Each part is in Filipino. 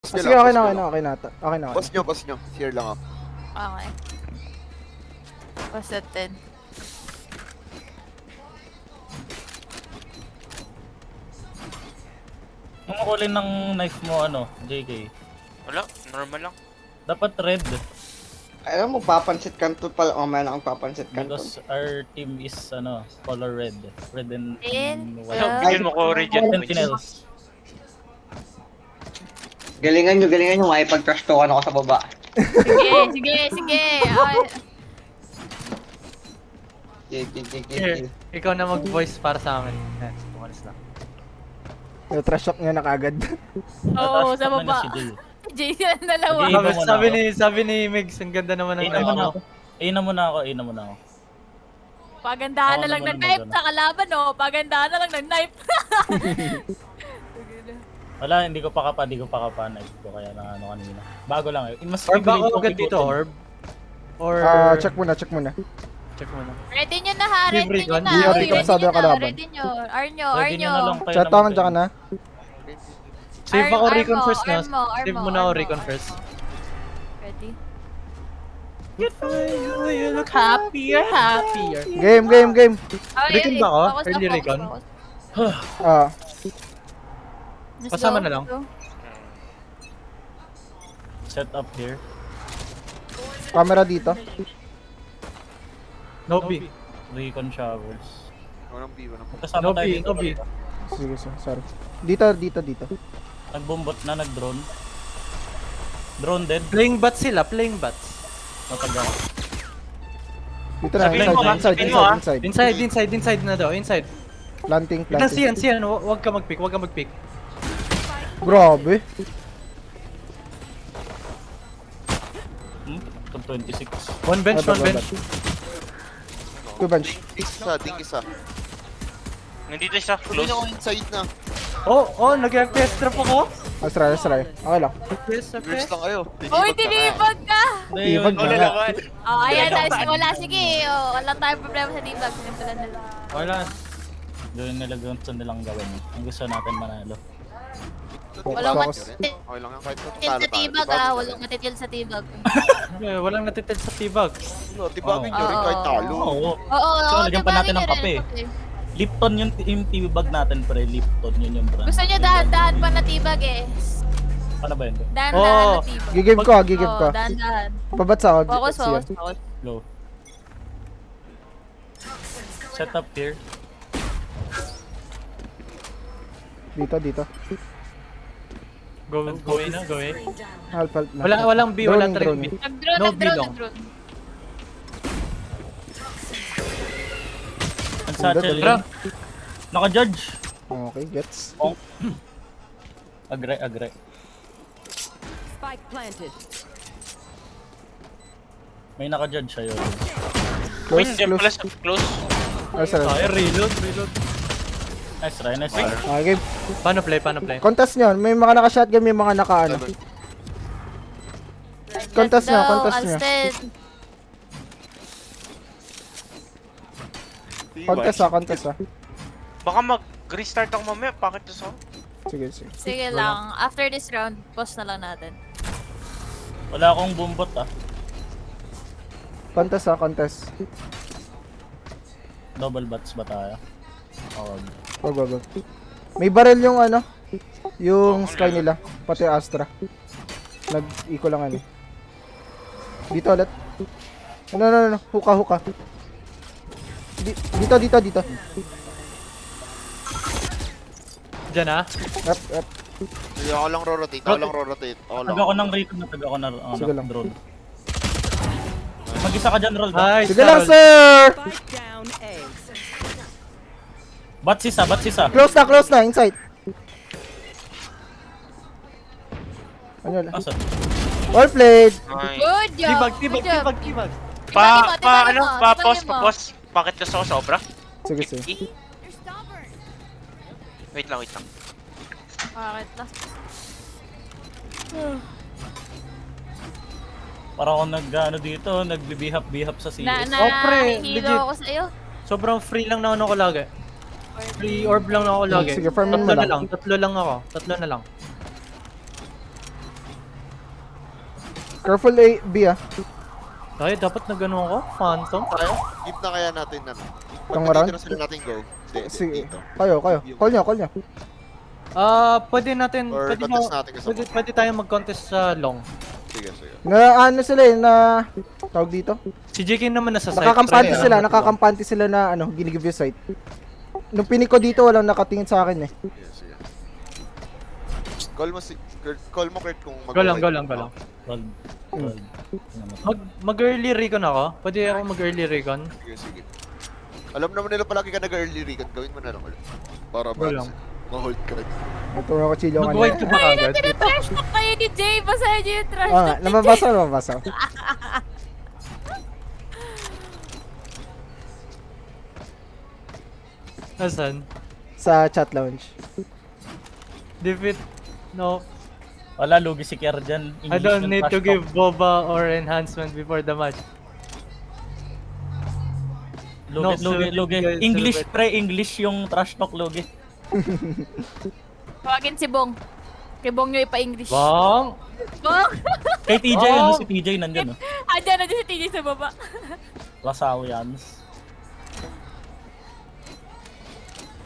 Sige, lang, okay na, boss okay nyo na, lang. okay na. Okay na, okay na. Boss nyo. Share lang ako. Okay. Basta 10. Ang kulay ng knife mo, ano, JK? Wala, normal lang. Dapat red. Alam mo, papansit kanto pala. O, may akong papansit kanto. Because our team is, ano, color red. Red and white. Yeah. Bigyan mo ko regen points. Sentinels. Galingan nyo. Ay, pag-trash talkan ako sa baba. Sige. Ay, Here, ikaw na mag-voice para sa amin. Umalis na. Yung trash talk niya na kagad. oo, sa Tama na baba. si Jay. Jay sila dalawa. Okay. Iba muna Sabi ni Megs, ang ganda naman ng Ina mo na live ako. Ina mo na ako. Pagandahan Ako na lang naman ng knife ang sa kalaban, oh. Pagandahan na lang ng knife. Wala, hindi ko pa knife ko kaya na ano kanina. Bago lang eh. Mas Orb ba bibilin ako ko agad dito, ikutin. Orb? Or... Check muna. Check mo na. Ready nyo na ha, Give ready nyo recon. na. Hindi, Uy, recon sa ready kalaban. nyo, ready nyo. Arnyo. Pwede nyo na lang kayo Chat naman ako, kayo. dyan ka na. Save ako Arm recon mo, first na. arm mo, arm Save mo, muna ako arm mo. recon first. Ready? You look happier. Game. Recon ba ako? Focus Early focus, recon? focus. Let's Kasama go, na lang. let's go. Set up here. Camera dito. No B. Recon showers. Walang B. Magkasama No tayo B, dito. no B. Sige, sorry. Dito. Nagbumbot na, nag-drone. Drone dead. Playing bats sila, playing bats. Matagal. Dito na, Sabihin mo, sabihin mo, inside. Inside na daw, inside. Planting. Siyan, huwag ka mag-pick. Grabe. Top 26. One bench. Two bench. Ding isa. Nandito siya, Tuloy close. ako inside na. Oh, nag-FPS trap ako. Let's try. Okay lang. Girls lang kayo. Uy, tinibag ka! Tibag Wala na. naman. Oh, ayan, wala. Sige, oh, wala tayong problema sa tibag. Sinimulan nila. Wala. Gawin nila gusto nilang gawin. Ang gusto natin manalo. Walang Focus. matitil Okay lang yan. Kahit sa tibag, Walang matitil sa tibag. Walang natitid sa tibag. Tibagin nyo rin Oo. kahit talo. Oo. Oo, So, lagyan pa natin tibagin ng nyo kape. rin. Lipton yung TV bag natin pre. Lipton yun yung brand. Gusto nyo dahan-dahan pa na tibag eh. Ano ba yun? Dahan-dahan Oo. na tibag. Gigib ko. Oo, dahan-dahan. Pabats ako. Focus. Siyan. Go. Set up here. Dito. Go na. Help na. Walang B, walang Droning. B. Nag-drone, No bilong. nag-drone. Ang satchel Tara. yun. Naka-judge. Okay, gets. Agre. Spike planted. May naka-judge sa'yo. Win, Close. dyan pala sa close. Ay, Reload. Nice try. Okay, game. Paano play? Contest nyo. May mga naka-shotgun, may mga naka-ano. Contest Let's nyo, go, contest nyo. Alsted. Contest ah. Baka mag-restart ako mamaya, bakit to so? Sige. Sige lang. After this round, pause na lang natin. Wala akong bumbot ah. Contest. Double bats ba tayo? Oo. Go. May barrel yung ano, yung sky nila, pati Astra. Nag-eco lang ano. Dito ulit. No. Huka. Dito. Diyan ah. Up. Sige, ako lang ro-rotate. Ako lang. Tag ako ng Rico na tag ako na Sige lang. drone. Mag-isa ka dyan, roll. Nice. Sige lang, Carol. sir! Spike down A. Bats isa. Close na, inside. Ano lang? Asa? Well played! Ay. Good job! Tibag. Tibagin mo. Pause. Bakit to so sobra? Sige. 50? Wait lang. Bakit na? Para ako dito, nagbibihap sa CS. pre, Hilo legit. ako sa'yo. Sobrang free lang na ako lagi. Free orb lang na ako lagi. Sige, farmin mo lang. Tatlo lang ako. Careful A, B ah. Ay, dapat na ganun ako. Phantom. Tayo? Give na kaya natin ano. Itong Pag round? dito na sila natin go. Hindi, Sige. dito. Kayo. Call nyo. Pwede natin, Or pwede, contest natin kasama. pwede tayo mag-contest sa long. Sige. Na ano sila eh, na tawag dito? Si JK naman nasa site. Nakakampante sila na ano, ginigive yung site. Nung pinik ko dito, walang nakatingin sa akin eh. Sige. Call mo si Kurt, kung Go lang. Gold. Mag-early recon ako? Pwede ako mag-early recon? Sige. Alam naman nila palagi ka nag-early recon, gawin mo na lang ulit. Para Go lang. ma-hold ka rin. Ito mga kutsilyo Mag-white ka kanina. ba Ay, agad? tinatrash talk kayo ni Jay. Basahin niyo yung trash Ah, talk ni nababasa. Nasaan? Sa chat lounge. Defeat. No. Wala, lugi si Kier dyan. I don't need to give boba or enhancement before the match. No, Lugi. guys, English, celebrate. pre-English yung trash talk, lugi. Tawagin si Bong. Kay Bong nyo ipa-English. Bong! Bong! Kay TJ, Oh! si TJ nandyan, oh. Andyan na si TJ sa baba. Lasaw yan.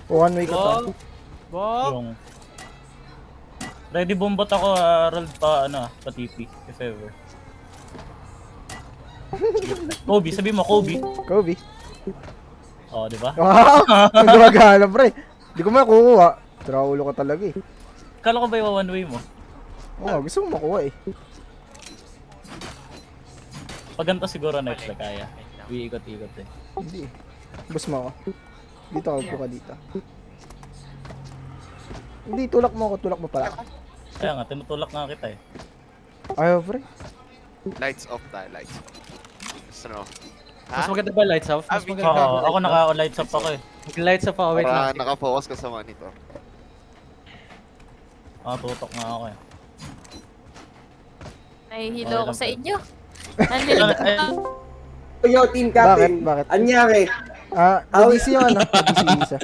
One way ka pa. Bong! Bong! Yung... Ready bombot ako, Harold, pa TP, if ever. Kobe, sabi mo, Kobe. Kobe. Oh, di ba? Wow! Gumagana pre. Di ko makukuha. Traulo ka talaga eh. Kala ko ba yung one way mo? Oo, gusto mo makuha eh. Pag ganito siguro next na kaya. Iikot-ikot eh. Hindi. Bus mo ako. Dito ako po ka dito. Hindi, tulak mo pala. Kaya nga, tinutulak nga kita eh. Ayaw pre. Lights off tayo, lights off. Gusto mo? Mas maganda ba lights off? Mas Ah, maganda Oo, ba ako naka-lights up ako eh. lights off ako, wait Para lang. naka-focus ka sa monitor. Tutok nga ako eh. Nahihilo ako Okay lang, sa pre. inyo. Nahihilo Eh, Yo, team captain. Bakit? Anyari? Ah, nag-DC yung ano? Nag-DC isa.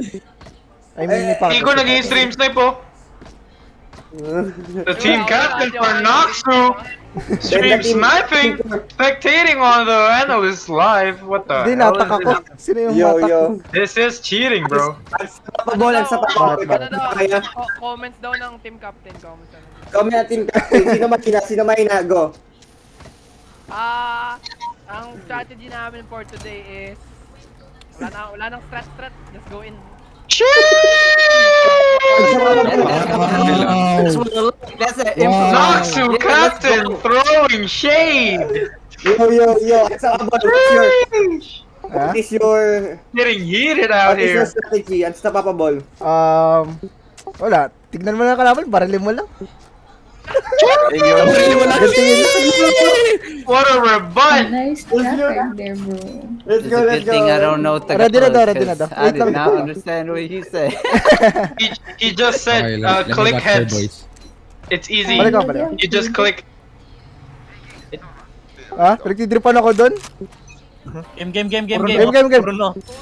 I mean, may Hindi ko naging stream snipe po. The team captain for Noxu. Stream sniping. Spectating on the analyst live. What the Hindi, hell natak is ako. this? Sino yung Yo, matak? yo. This is cheating, bro. Pabolan sa Bakit? Kaya, Comments daw ng team captain. Comments daw. kami na team captain. Sino mahina? Go. Ang strategy namin for today is wala nang strat. Just go in. Noxu captain throwing shade. Yo. Ha? What is your... Getting heated What out is your here. strategy? Ano sa papabol? Wala. Tignan mo lang kalaban, barilin mo lang. What a rebut. Nice tracker there, bro. Let's go. Ready na daw. Wait lang. understand what you say. He just said, click heads. It's easy. Balik ako. You just click. Ha? Pinagtidripan ako doon? Game. Game.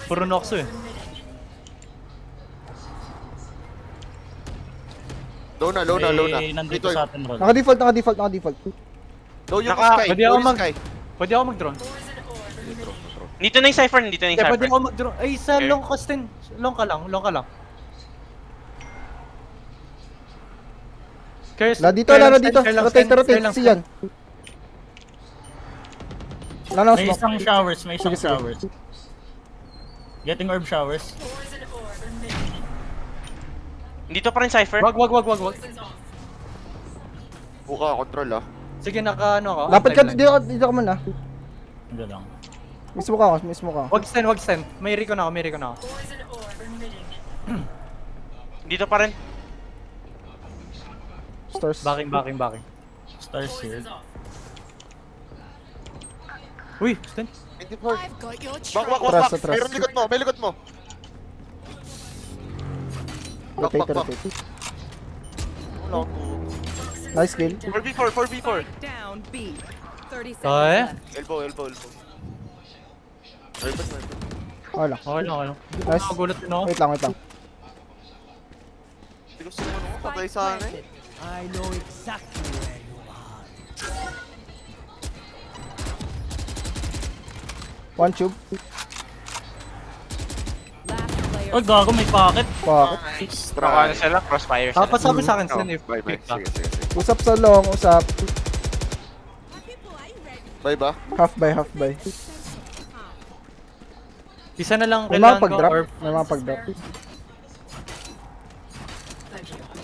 Puro Noxu eh. Low na. Nandito sa atin, Rod. Naka-default. Low yung Naka- sky. Pwede Low ako yung mag- sky. Pwede ako mag-drone. Dito na yung Cypher, dito na yung Pwede Cypher. ako mag-drone. Ay, sa Okay. long castin. Long ka lang. Curse. Dito. Rotate. Si yan. Wala na May smoke. isang showers. Getting orb showers. Dito pa rin Cypher. Wag. Buka, control ah. Sige, naka ano ako. Dapat ka, timeline. dito ka muna. Hindi lang. Mismo ka. Wag stand. May recon ako. Dito pa rin. Stars. Backing. Stars here. Uy, stand. 24. Back. Atras. May likod mo. Rotate. Wala. Nice kill. 4v4. Down B. 30 seconds Ay. left. Elbow. Wala. Okay lang. Nice. Magulat din ako. Wait lang. Hindi ko sino patay sa akin eh. I know exactly where you are. One tube. Last player. Oy, gago, may pocket. Bakit? Nice Baka try. sila, crossfire sila. Tapos sabi sa akin, Oh, Sen, if bye bye. pick ka. Sige, sige, sige. Usap sa long, usap. Bye ba? Half by, half by. Isa na lang May kailangan mga ko, pag-drop. or May mga pag-drop.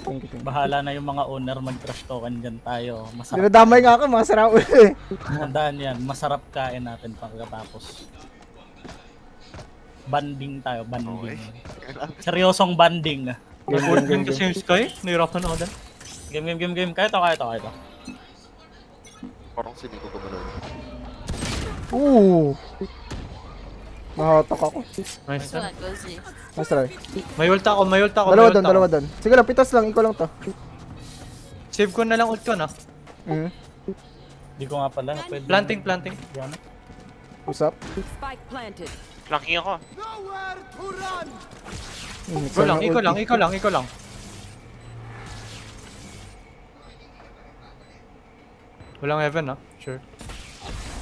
Thank you, thank you. Bahala na yung mga owner mag-trash token dyan tayo. Masarap. Dinadamay nga ako, mga sarao eh. Handaan yan. Masarap kain natin pagkatapos. Banding tayo, banding. Seryosong banding. nag-work din kasi yung Sky. Nahirapan ako dun. Game. Kaya to. Parang siniko ko ba Nahatak ako. Nice, Nice Sen. one, Gozi. Nice try. May ult ako. Dalawa doon, dalawa doon. Sige lang, pitas lang, ikaw lang to. Save ko na lang ult ko, na. Mhm. Di ko nga pala. Pwede Planting. Yan. Usap. Spike planted. Flanking ako. Ikaw lang. Walang heaven, ha? Sure.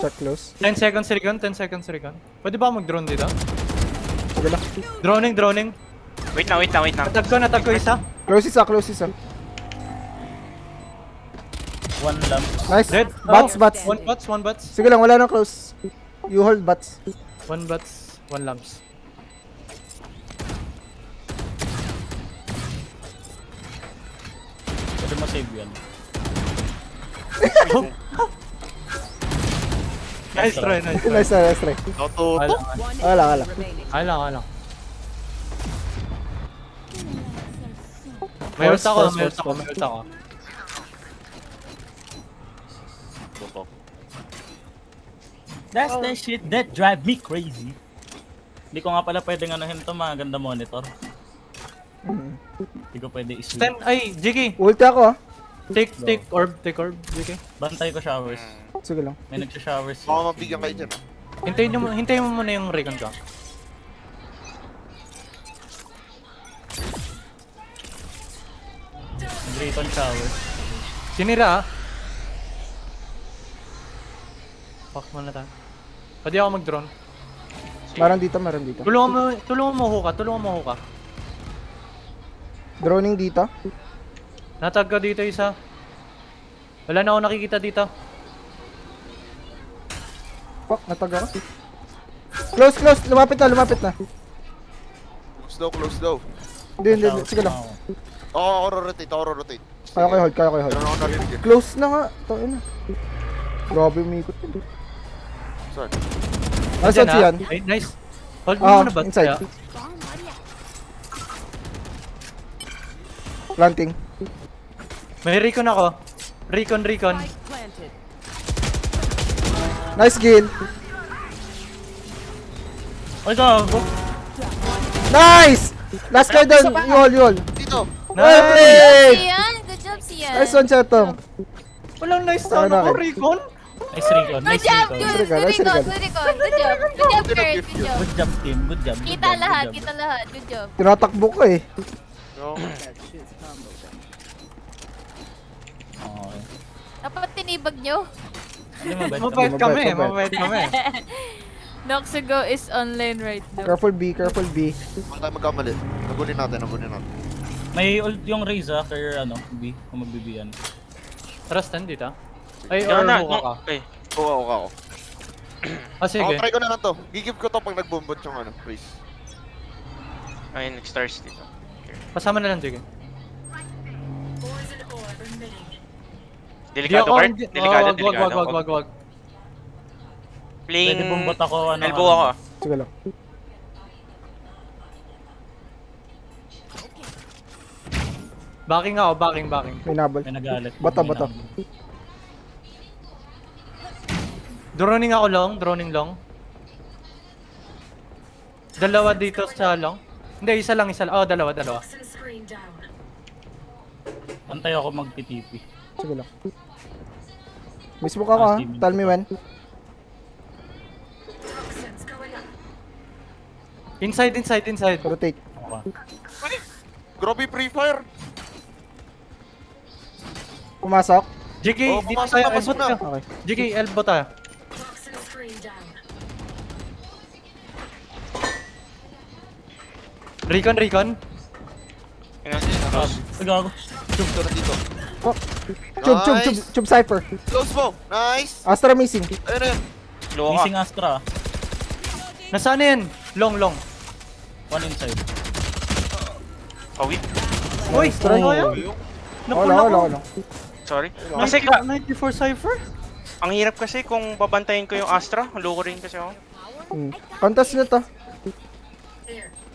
Check close. 10 seconds recon. Pwede ba mag-drone dito? Sige lang. Droning. Wait lang. Natag ko isa. Close isa. One lamp. Nice. Dead. Bats. One bats. Sige lang, wala nang close. You hold bats. One bats. One lamps. Pwede mo save yan. Nice try. Nice try. Natuto. Wala. Remaining. Ay lang. May ult ako. That's the shit that drive me crazy. Hindi ko nga pala pwedeng anuhin to, maganda monitor. Hindi ko pwede isweep. Sten, ay, JK. Ulti ako ah. Take orb, JK. Bantay ko showers. Sige lang. May nagsha-showers. Baka mabigyan kayo dyan. Hintayin mo muna yung recon ko. Drayton showers. Sinira, ah. Fuck mo na tayo. Pwede ako mag-drone. Meron dito. Tulungan mo huka. Droning dito. Natag ka dito isa. Wala na ako nakikita dito. Fuck, natag ako. Close. Lumapit na. Close daw. Hindi. Sige lang. Ako rotate. Kaya ko hold. Meron ako narinig eh. Close na nga. Tangina. Grabe umikot yun. Saan? Nasaan Dyan, siyan? Ay, nice. Hold mo Ah, muna ba? inside. Kaya? Planting. May recon ako. Recon. Spike planted. Nice kill. Oy, gago. Nice! Last guy down. You hold. Dito. Hey! Good job, Sian. Nice one, Chetong. Walang nice Ano na ako, akin? recon. Nice recon. Good job, Nice Kurt. recon. Good job, Kurt. Good job. Good job, team. Good job. Kita lahat. Good job. Tinatakbo ko eh. No. Okay. Dapat tinibag nyo. Hindi mabait Mabait Mabait. kami. Noxago is online right now. Careful B. Huwag tayo magkamali. Nagunin natin. May ult yung Raze kaya B, kung mag-BB yan. Trust dito. Ay, or huka ka. Oo, ako. Ah, sige. Ako try ko na lang to. Gigib ko to pag nagbumbot yung please. Ayun, stars dito. Pasama na lang, JK. Delikado, Kurt. Delikado. Wag. Playing... Pwede bumbot ako, Elbow ako. Sige lang. Backing ako, backing. May nabal. May nagalit. Bata. Droning ako long. Dalawa dito sa long. Hindi, isa lang. Oh, dalawa. Antay ako mag-TTP. Sige lang. Mismo ka ha. Tell me when. Inside. Rotate. Okay. Grabe pre-fire. Pumasok. JK, Oh, dito pumasok tayo. na, pasok na. Okay. JK, elbow tayo. Recon, recon. Ay, gago. Ito na dito. Chub Cypher. Close mo. Nice. Astra missing. Ayun na yun. Missing Astra. Nasaan na yan? Long, long. One inside. Uy! Try. Wala. Sorry. Kasi 94 Cypher? Ang hirap kasi kung babantayin ko yung Astra, loko rin kasi ako. Pantas nyo to.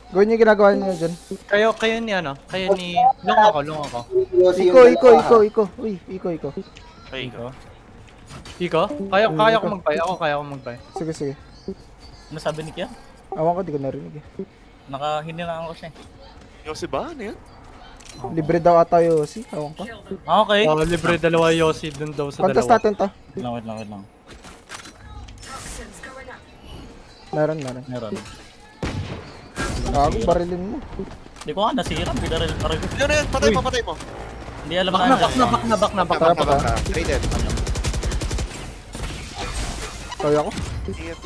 Gawin yung ginagawa nyo dyan. Kayo ni ano? Kayo ni... Long ako. Iko. Uy, iko. Ay, Iko. Iko? Kaya ko mag-buy. Kaya ko mag-buy. Sige. Ano sabi ni Kia? Awan ko, di ko narinig eh. Nakahinilaan ko siya. Yossi ba? Ano yun? Libre daw ata Yossi. Awan ko. Okay. Libre dalawa Yossi dun daw sa Pantas dalawa. natin to. Wait lang. Meron. Gago, barilin mo. Hindi ko nga nasira. Pinaril pa rin. Yun na yun. Patay mo. Hindi alam Back na. Tara. Rated. Kaya ko. TNT.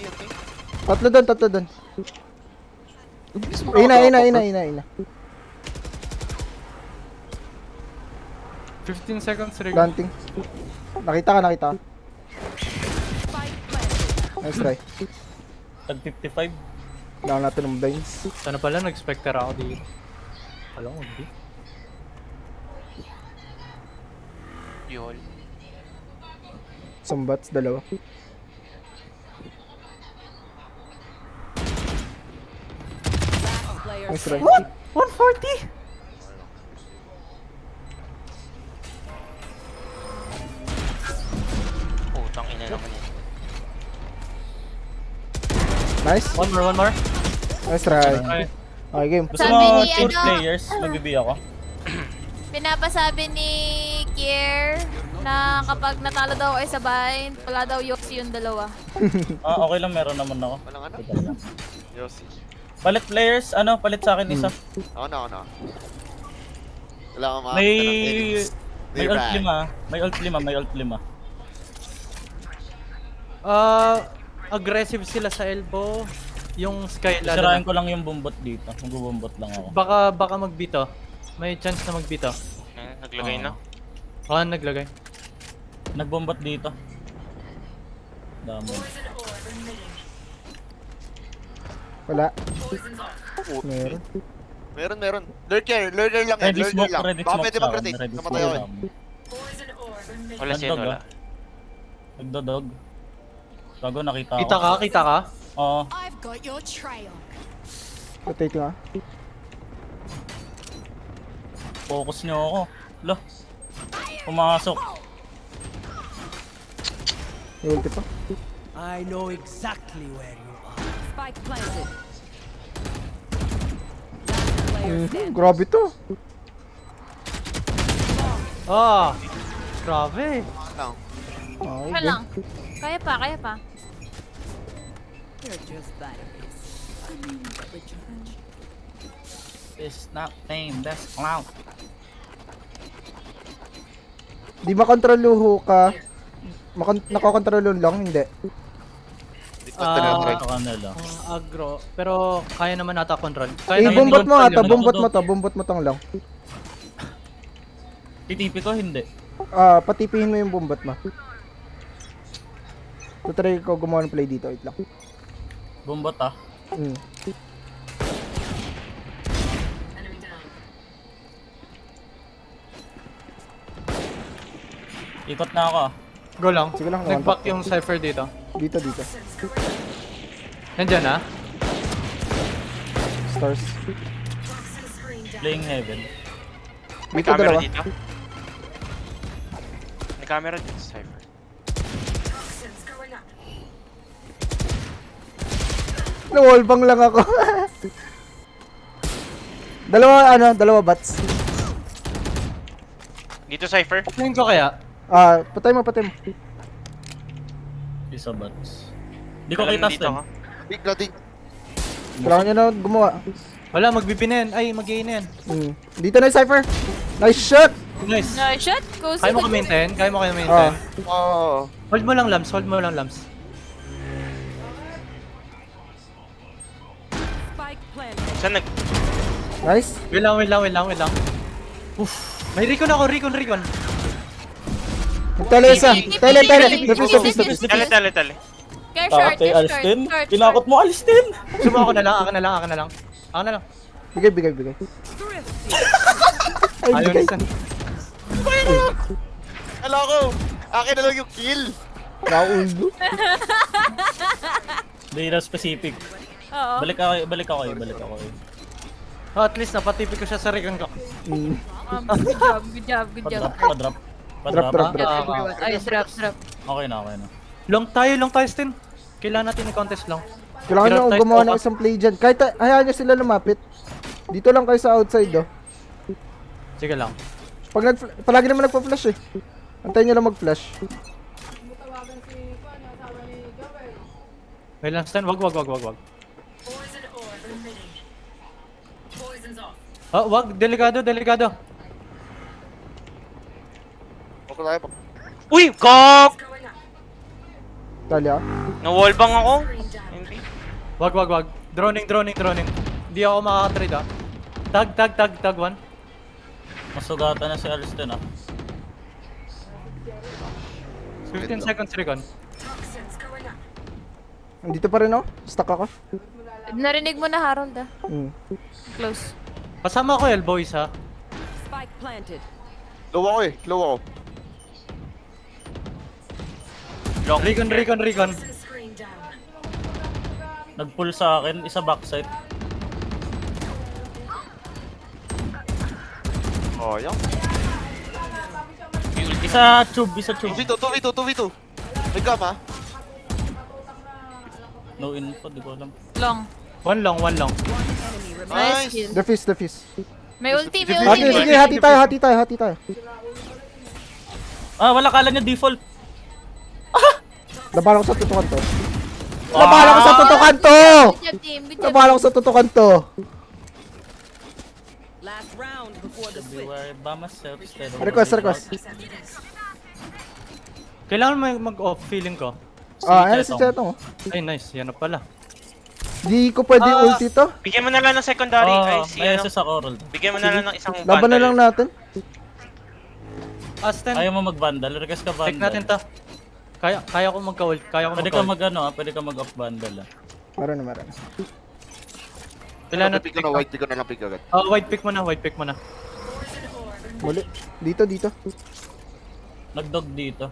Tatlo doon. Ina. 15 seconds ring. Planting. Nakita ka. Nice try. Tag 55. Kailangan natin ng blinds. Sana pala nag-specter ako dito. Alam mo, hindi. yol. Sumbats, dalawa. Nice try. What? 140? Putang ina naman yan. Nice. One more. Nice try. Okay. Okay, game. Gusto Sabi mo ni change ano- players? Magbibi ako. Pinapasabi ni Kier na kapag natalo daw ay sabay, wala daw Yossi yung dalawa. Okay lang, meron naman ako. Walang ano? Ito lang. Yossi. Palit players, palit sa akin isa. Ako na. Kailangan makakita May... ng enemies. May ult 5. May ult 5. Aggressive sila sa elbow. Yung Sky Sirain ko lang yung bumbot dito. Magbubumbot lang ako. Baka magbito. May chance na magbito. Naglagay na. Oo, naglagay. Nagbumbot dito. Dami. Wala. Meron. Lurker lang yan. Ready Lurker smoke, lang. ready Baka smoke pwede sa akin. mag-rotate. Ready Namatay smoke ako. sa akin. Wala siya, Nagdog, wala. Nagdodog. Bago nakita ako. Kita ka? Oo. Rotate nga. Focus nyo ako. Lo. Pumasok. May ulti pa. I know exactly where you are. Spike planted. Last player standing. Grabe to. Grabe. Lang. Okay, Wala game. lang. Kaya pa. You're just batteries. It's not fame, that's clout. Di makontrol yung hookah. Nakokontrol yung long, hindi. Dito tinatry. Ito kanila. Aggro. Pero kaya naman nata control. Bumbot mo ata, control yun, bumbot mo tong long. Titipi ko, hindi. Patipihin mo yung bumbot mo. Tutry ko gumawa ng play dito, wait lang. Bumbot Mm. Ikot na ako. Go lang. Sige lang, Nag-back yung Cypher dito. Dito. Nandyan ha? Stars. Playing heaven. May Dito, camera dalawa. dito. May camera dito sa Cypher. Nawallbang lang ako. dalawa bats. Dito Cypher. Tingin ko kaya. Patay mo. Isa bats. Di ko Alam kita dito stun. ka. Big blooding. Kailangan nyo na gumawa. Wala, mag-VP na yan. Ay, mag-gain na yan. Dito na yung Cypher. Nice shot! Nice. No shot. Cozy. Kaya mo ka-maintain? Kaya mo ka-maintain? Oo. Hold mo lang Lams. Spike planted. Saan Nice. Wait lang. Uff. May recon ako, recon. Tele isa. Tele. Defuse. Tali. Care short, Tatay care Alstin. short. Tinakot mo Alstin. Sumo ako na lang. Bigay. Ay, Ayaw bigay. nisan. Kala ko, akin na lang yung kill. Kaulo. Hindi na specific. Oo. Balik ako. Oh, at least napatipid ko siya sa recon ko. Good job. Drop. Drop. Ayos, drop. Okay na. Long tayo, Stin. Kailangan natin i-contest long. Kailangan nyo Pero gumawa type ng ako. isang play dyan. Kahit hayaan nyo sila lumapit. Dito lang kayo sa outside, oh. Sige lang. Palagi naman nagpa-flash, eh. Antayin nyo lang mag-flash. Wait lang, Stin. Wag. Oh, wag. Delikado. Okay tayo pa. Uy! Gok! Talia. Na-wallbang ako. Hindi. Wag. Droning. Hindi ako makaka-trade ah. Tag 1. Masugatan na si Alstin 15 seconds recon. Nandito pa rin, oh. Stuck ako. Narinig mo na, Harold, ah. Close. Kasama ko elbow isa. Low ako. Long. Recon. Nag-pull sa akin, isa backside. Oh, yan. Isa tube. 2v2. May gam, ha? No info, di ko alam. Long. One long. Nice Nice. kill. Defuse. May ulti. Sige, hati tayo. Ah, wala, kala niya default. Nabala ko sa tutukan to. Good job, team. Good job. Nabala ko sa tutukan to. Beware by myself, steady. Request. Kailangan mag-off feeling ko. Ayan si Chetong. Ay, nice. Yan na pala. Di ko pwede ulti to. Bigyan mo na lang ng secondary. Ay, si may ano. SS ako, Roll. Bigyan mo na lang ng isang Laban na lang natin. Aston, Ayaw mo mag-bundle, request ka check bundle. natin to. Kaya ko magka-ult. Pwede ka pwede ka mag-off bundle Meron na. Kailangan Pick ko na, white pick ko na lang pick agad. Oh, white pick mo na. Muli. Dito. Nag-dog dito.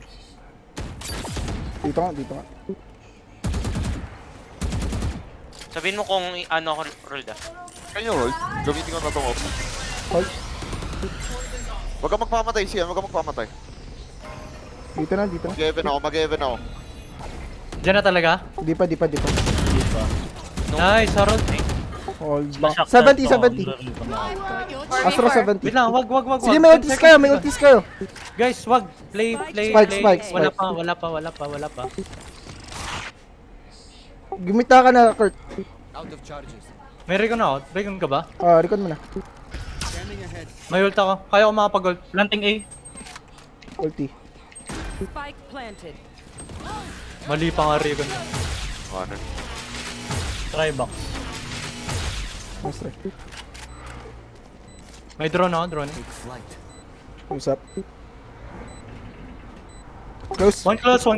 Dito nga. Sabihin mo kung ano ako rolled ah. Kanya hold. Gamitin ko na itong off. Hold. Wag kang magpamatay, Sian. Wag kang magpamatay. Dito na. Mag-even ako. Diyan na talaga? Di pa. Nice, Harold. Hold Flash back. up 70. Astro 70. Wait lang, wag. Sige, may ultis kayo. Guys, wag. Play. Spike. Wala pa. Gumita ka na, Kurt. May recon ako. Recon ka ba? Recon mo na. May ult ako. Kaya ko makapag-ult. Planting A. Ulti. Mali pa nga recon. Ano? Try box. Nice try. May drone ako, drone. Usap. Close. One close.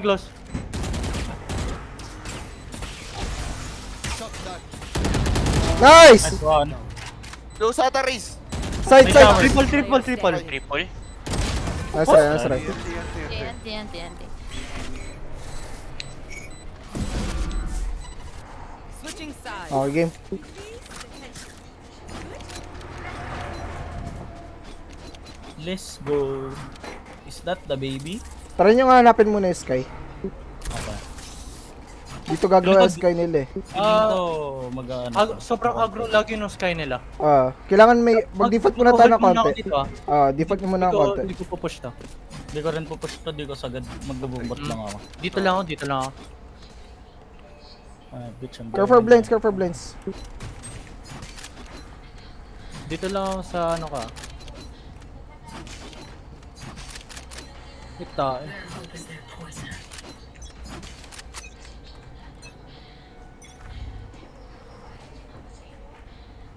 Nice! Nice one. Close ata race. Side. Triple. Triple. Nice try. Anti. Okay, game. Let's go. Is that the baby? Tara nyo nga hanapin muna yung Sky. Okay. Dito gagawa yung Sky nila, eh. Feeling ko mag-ano. Sobrang aggro lagi yung sky nila. Kailangan mag-default muna tayo ng konti. Dito, Default nyo muna ng konti. Hindi ko push to. Di ko rin pupush to, di ko sagad magbubumbot lang ako. Dito lang ako. Bitch, ang Care for blinds. Dito lang ako sa ano ka. Kita eh.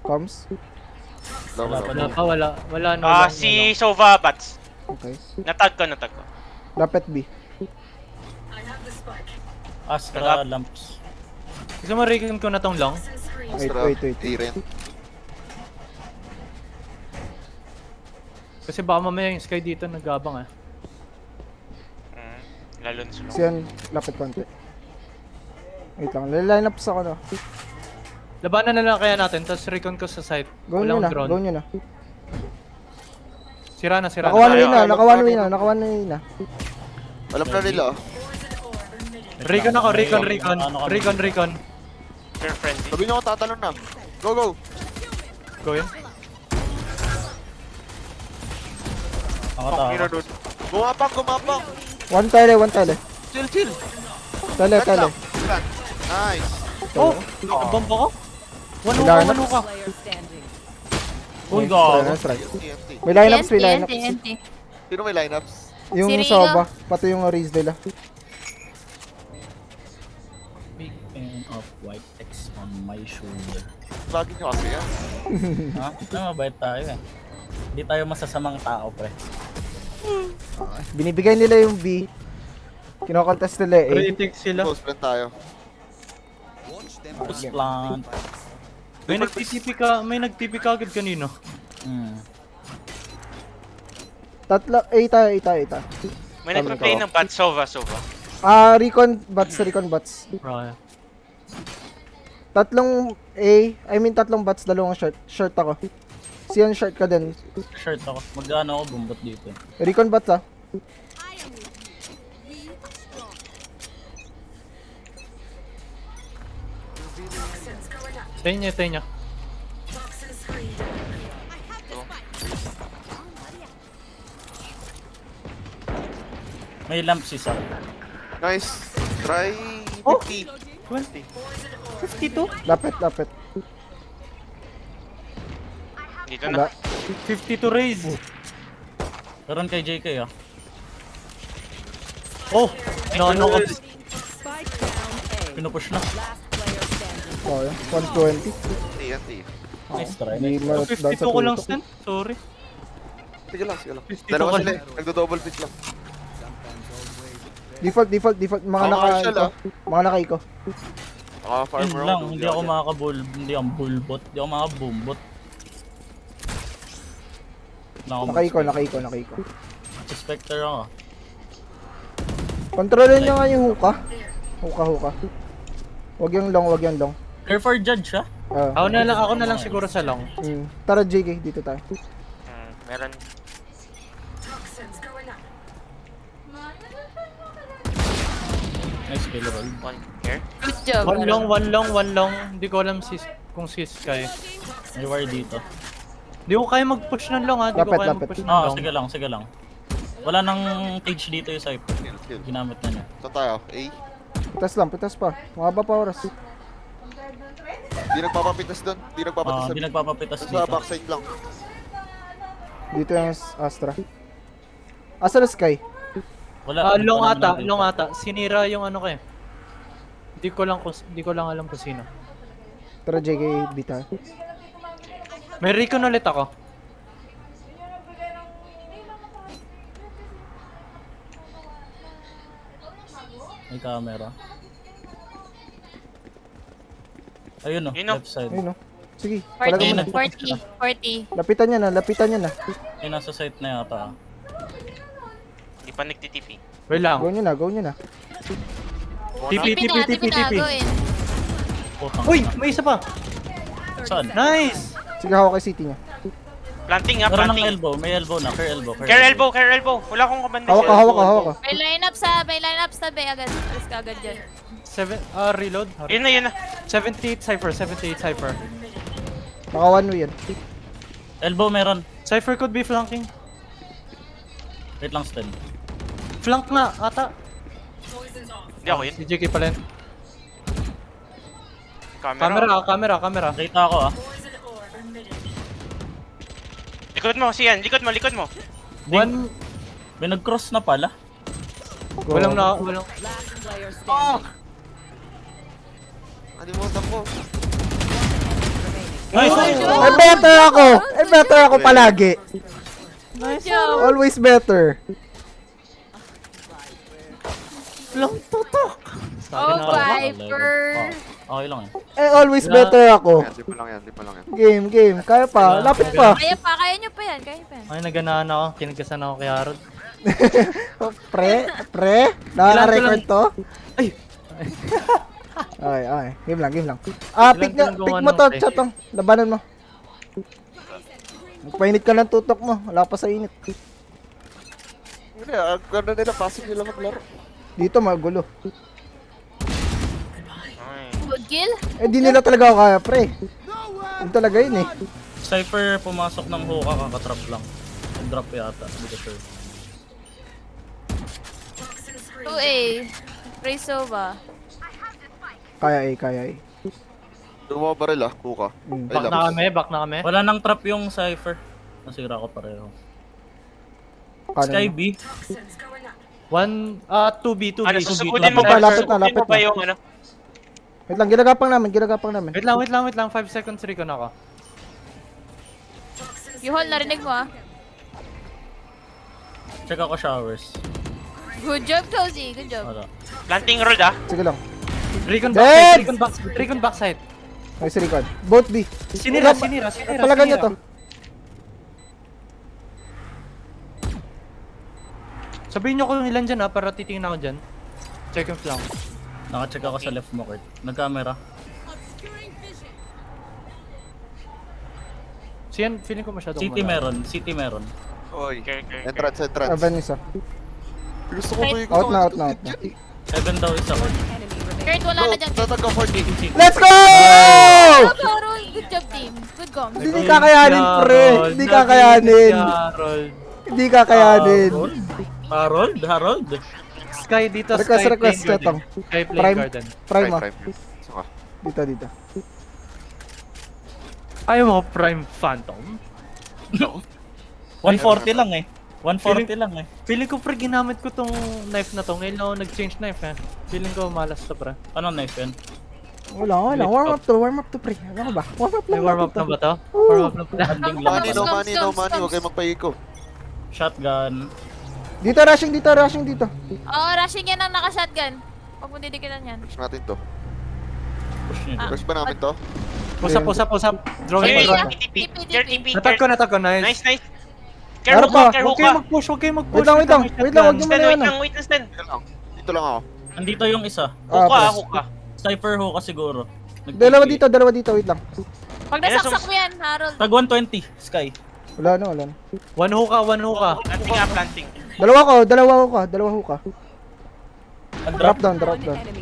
Comes. Wala pa Wala daw. pa, wala no Ah, lang, si Sova Bats. Okay. Natag ko. Lapit B. Astra lamps. Gusto mo recon ko na tong long? Wait. A rin. Kasi baka mamaya yung Sky dito nagabang ah. Lalo na sila. Siyan, lapit konti. Wait lang, line up sa ako no. Labanan na lang kaya natin, tapos recon ko sa site. Go nyo Walang na, drone. go nyo na. Sira na. Naka one way tayo. na, naka one way na, naka one way na. Alam na nila. Recon ako, recon. Ano kami? Recon. Fair friendly. Sabi nyo ako tatalon na. Go! Go in. Nakatawa. Mira doon. Gumapang! One tele. Chill! Tele. Nice! Oh! Bomba ko? Wala na. Wano ka? Uy, gago. Strike. TNT. May lineups, may lineups. TNT. Sino may lineups? Yung Si Rico. Sova, pati yung Riz nila. Big fan of white X on my shoulder. Lagi nyo kasi yan. Ha? Mabait tayo eh. Hindi tayo masasamang tao, pre. Binibigay nila yung B. Kinokontest nila eh. Rating sila. Close friend tayo. Push plant. May nagtp ka agad kanino. Tatlo, A tayo. May nagpa-play ng Bats Sova. Recon bots. Right. Tatlong bots, dalawang short. Short ako. Siyan short ka din. Shirt ako. Magano ako bumbot dito. Recon bots ah. Tayo niya. May lamps isa. Nice. Try Oh! 50. 20. 52? Lapit. Dito Wala. na. 52 raise. Karon kay JK ah. Oh! No. Pinupush na. Oh, 120. TNT. Nice try. Di ma- 52 ko lang stun. Sorry. Sige lang. 52 Dalawa ka sila lang. eh. Nagdo-double pick lang. Default. Mga Marshall, Mga naka-eco. Naka-farm Yun round. lang, hindi ako makaka-bull, hindi ako bullbot, hindi ako makaka-boombot. Naka-eco. Spectre ako. Kontrolin nyo nga yung hookah. Hookah. Wag yung long. Care for judge ah. Ah. Ako na lang siguro sa long. Tara JK, dito tayo. Meron. Nice kill roll. One here. Good job. One long. Hindi ko alam kung si Sky. May wire dito. Hindi ko kaya mag-push ng long ha. Hindi ko Lapit. kaya mag-push ng Ah, long. sige lang. Wala nang cage dito yung Cypher. Kill. Ginamit na niya. Saan tayo? A? Pitas pa. Mahaba pa oras. Di nagpapapitas doon. Di nagpapapitas Ah, sa di nagpapapitas Sa dito. backside lang. Dito yung Astra. Asa na Sky? Wala. Long wala ata, naman long dito. ata. Sinira yung ano ko eh. Hindi ko lang alam kung sino. Tara JK, B tayo. May recon ulit ako. May camera. Ayun oh, Yun, oh. left side. Ayun no. Sige, talaga mo na. 40. Lapitan niya na. Ay, nasa site na yata ah. Hindi pa nagtitipi. Wait lang. Go nyo na. TP. Pinagawin. Putang Uy! ina. May isa pa! Saan? Nice! Sige, hawak kay City niya. Planting Meron ng planting. elbow, may elbow na, care elbow. Care elbow. Wala akong kabanda Hawak ka. May line up sa B agad. Alis ka agad dyan. Reload. Yun na. 78 Cypher. Naka one way yan. Elbow meron. Cypher could be flanking. Wait lang, Sten. Flank na ata. Hindi ako yun. Si JK pala yun. Camera. Data ako ah. Likod mo, siyan. Likod mo. One. May nag-cross na pala. Walang. Animutan ko. Nice! Eh, better ako! Eh, better ako palagi. Good job. Always better. Long tutok! Oh, Viper. Okay lang eh. Eh, always better ako. Yan, lima lang yan, lima lang yan. Game. Kaya pa. Lapit pa. Kaya nyo pa yan. Ay, naganahan ako. Kinagasan ako kay Harold. Oh, pre. Nakaka-record to? Ay! Okay. Game lang. Pick Ilan mo gawa to, ng- chatong. Labanan mo. Magpainit ka ng tutok mo. Wala pa sa init. Hindi, ang ganda nila, passive nila maglaro. Dito magulo. Good kill. Eh, di nila talaga ako kaya, pre. Yun talaga yun eh. Cypher pumasok ng hookah, kakatrap lang. Drop yata, hindi ko sure. 2A. Preso ba? Kaya eh. Dumabaril ah, kuka. Hmm. Ay, laps. Back na kami. Wala nang trap yung Cypher. Nasira ko pareho. Kanan Sky mo. B. 2B. Ano, 2B. susugudin mo Lapit ba? na, Susugudin mo lapit ba na. yung ano? Wait lang, ginagapang namin. Wait lang. 5 seconds recon ako. Yuhol, narinig mo ah. Check ako showers. Good job, Cozy. Good job. Wala. Planting roll ah. Sige lang. Recon Dead! backside. Recon backside. Nice record. Both B. Sinira. Palagan nyo to. Sabihin nyo kung ilan dyan para titingin ako dyan. Check yung flank. Naka-check ako sa left mo, Kurt. Nag-camera. Siyan, feeling ko masyadong City meron. Oy, Okay. entrance. Avan isa. Gusto ko ba yung Out na. 7 daw isa, Kurt. Kurt, wala na dyan. Tatagka 40. City. Let's go! Good job, Harold. Good job, team. Good comms. Hindi kakayanin, pre. Hindi kakayanin. Hindi kakayanin. Harold. Sky dito, Request, chatong. Sky Play Prime. Garden. Prime mo. Saka. Dito. Ayaw mo Prime Phantom? 140 lang eh. 140 lang eh. Feeling ko pre, ginamit ko tong knife na to. Ngayon ako nag-change knife eh. Feeling ko malas to pre. Anong knife yan? Wala. Warm up to, pre. Ano ba? Warm up lang. May warm up na ba to? Warm up na ba? Landing lang. Money, no money. Huwag kayo magpaiko. Shotgun. Dito, rushing dito. Oo, rushing yan ang naka-shotgun. Huwag mo didikitan yan. Push natin to. Push nyo dyan. Push ba namin to? Pusap. Drawing Hey, pa. TP. Care TP. Natag ko. Nice. Nice. Care Meron hookah, pa. care Huwag kayo hookah. mag-push. Wait lang. Wag nyo muna yan. Wait lang, Stan. Dito lang ako. Andito yung isa. Hookah. Cypher hookah siguro. Dalawa dito. Wait lang. Pag nasaksak mo yan, Harold. Tag 120, Sky. Wala na. One hookah. Planting. Dalawa hookah. Drop. Drop down.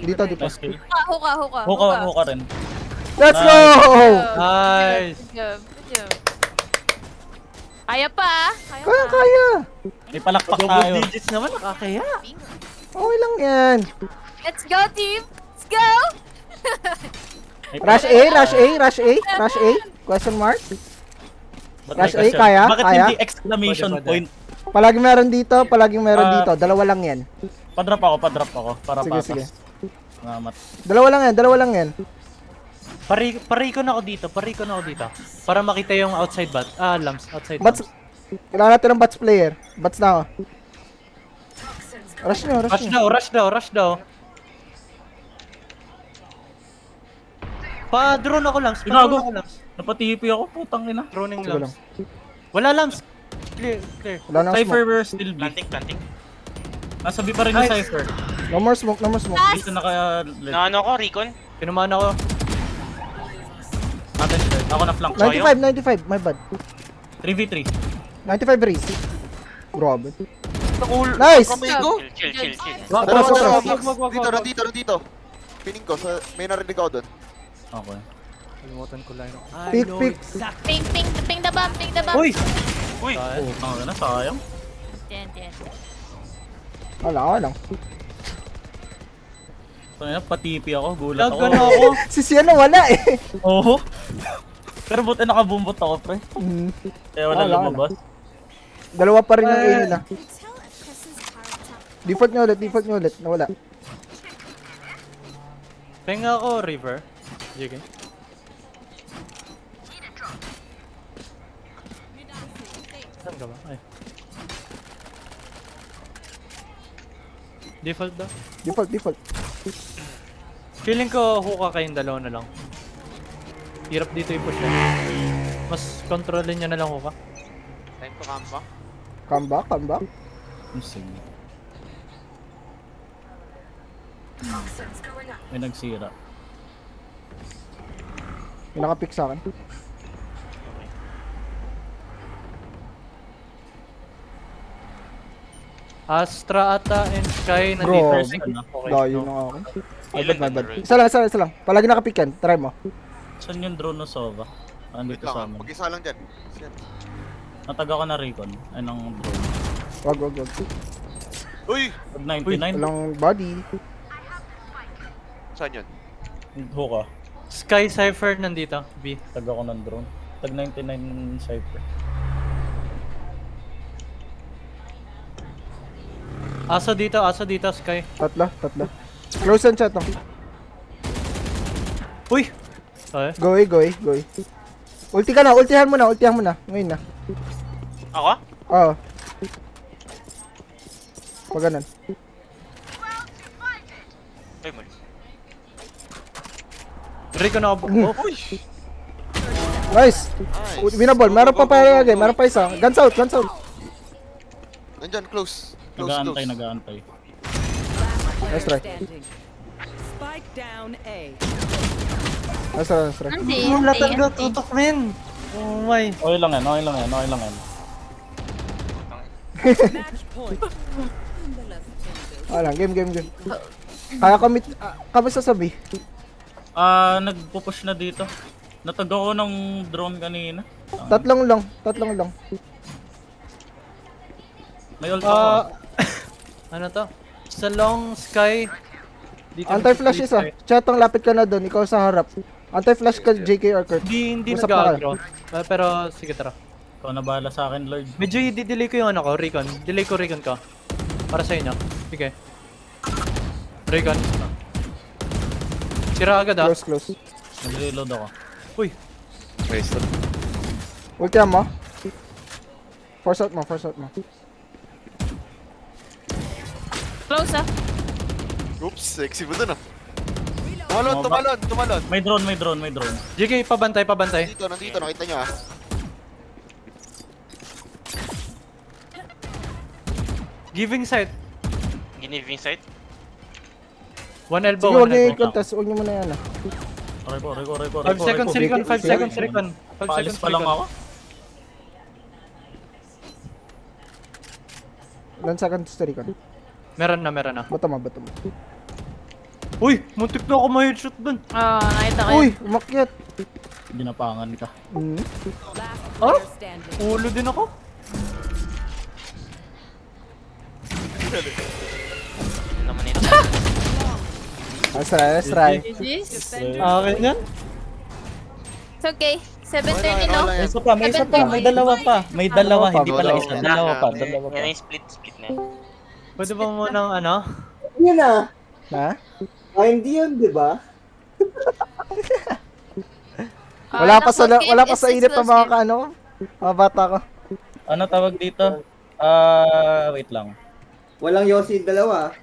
Dito. Nice kill. Hookah. Hookah rin. Let's go! Nice. Good job. Kaya pa. Kaya. May palakpak tayo. Double digits naman, nakakaya. Okay lang yan. Let's go, team. Let's go. May Rush A? Question mark? Ba't Rush may A, question? kaya? Bakit Kaya? hindi exclamation Pwede. point? Palaging meron dito. Dalawa lang yan. Padrop ako. Para Sige, patas. sige. Salamat. Dalawa lang yan. Parikon ako dito. Para makita yung outside bat. Lamps. Outside Bats. lamps. Kailangan natin ng bats player. Bats na ako. Rush nyo. Rush daw. Pa-drone ako lamps. Ginago. Napatihipi ako, putang ina. Droning Sige lamps. Wala lamps. Clear. Wala nang Cypher smoke. versus still B. Planting. Nasa B pa rin yung Nice. Cypher. No more smoke. Dito na kaya... Na ano ko, Recon? Pinumana ko. Natin third. Ako na flank. 95. My bad. 3v3. 95 raise. Grabe. Cool. Nice! Kamigo. Chill. Dalawa. Dito. Pining ko, may narinig ako doon. Okay. Kalimutan ko lang. Pick. Ping the bomb. Uy! Uy! Putang ina, sayang. Yan. Wala lang. Putang ina, patipi ako. Gulat Lag ako. na ako. Si Sian na wala eh. Oo. Pero buti nakabumbot ako, pre. Kaya wala Wala. lumabas. Dalawa pa rin yung A nila. Default nyo ulit. Nawala. Penga ako, River. Sige. Saan ka ba? Ay. Default daw. Default. Feeling ko hookah kayong dalawa na lang. Hirap dito i-push yan. Mas kontrolin nyo na lang hookah. Time to come back. Come back. Sige. May nagsira. May nakapick sa akin. Astra ata and Sky Bro, nandito. Okay, Dayo no. na nga ako. My bad. Isa lang. Palagi nakapick yan. Try mo. Saan yung drone na Sova? Wait Andito lang sa ah. amin. Mag-isa lang dyan. Shit. Nataga ko na recon. Ay, ng drone. Wag. Uy! Tag 99. Walang body. Saan yun? Hookah. Sky Cypher nandito. B. Taga ko ng drone. Tag 99 Cypher. Aso dito, Sky. Tatlo. Close and chat. Uy! Ay, Go. Ultihan mo na. Ngayon na. Ako? Oo. Pag ganun. Ay, mali. Rico na ako. Oh, Nice. Winaball. Meron pa again. Meron pa isa. Guns out. Nandyan, close. Nag-aantay. Nice try. Spike down A. Nice try. Hindi. tutok men. Oh my. Okay lang yan. Match point. Wala, game. Kaya kami sasabi. Nagpo-push na dito. Nataga ko ng drone kanina. Tatlong lang. May ult ako. Ano to? Sa long Sky. Dito Anti-flash isa. Chatang lapit ka na doon. Ikaw sa harap. Anti-flash ka JK or Kurt. Hindi Usap na nag-agro. Pero sige tara. Ikaw na bahala sa akin, Lord. Medyo i-delay ko yung ano ko, Recon. Delay ko Recon ko. Para sa inyo. Sige. Recon. Sira agad ah. Close. Nag-reload ako. Uy. Nice. Ultihan mo. Force out mo. Close ah. Oops, sexy mo dun ah. Tumaba. Tumalon. May drone. JK, pabantay. Nandito, nakita nyo ah. Giving sight. Giniving site? One elbow, Sige, huwag one niyo elbow. i-contest. Huwag niyo muna yan ah. Reco. 5 seconds Recon, 5 seconds Recon. 5 Paalis seconds pa lang Recon. ako. Ilan seconds to recon? Meron na. Bato mo. Uy! Muntik na ako ma-headshot dun. Nakita ko Uy! yun. Umakyat! Ginapangan ka. Last Oh? player standing. Ulo din ako. Yun naman ito. Let's try. GG's. Akin yan. It's okay. 7:30 no? May isa pa. May dalawa pa. May dalawa, hindi pala isa. Dalawa pa. Yan yung split na yan. Pwede ba munang ano? Yun ah. Ha? Hindi yun, di ba? Wala pa sa init ng mga mga bata ko. Ano tawag dito? Wait lang. Walang Yossi dalawa.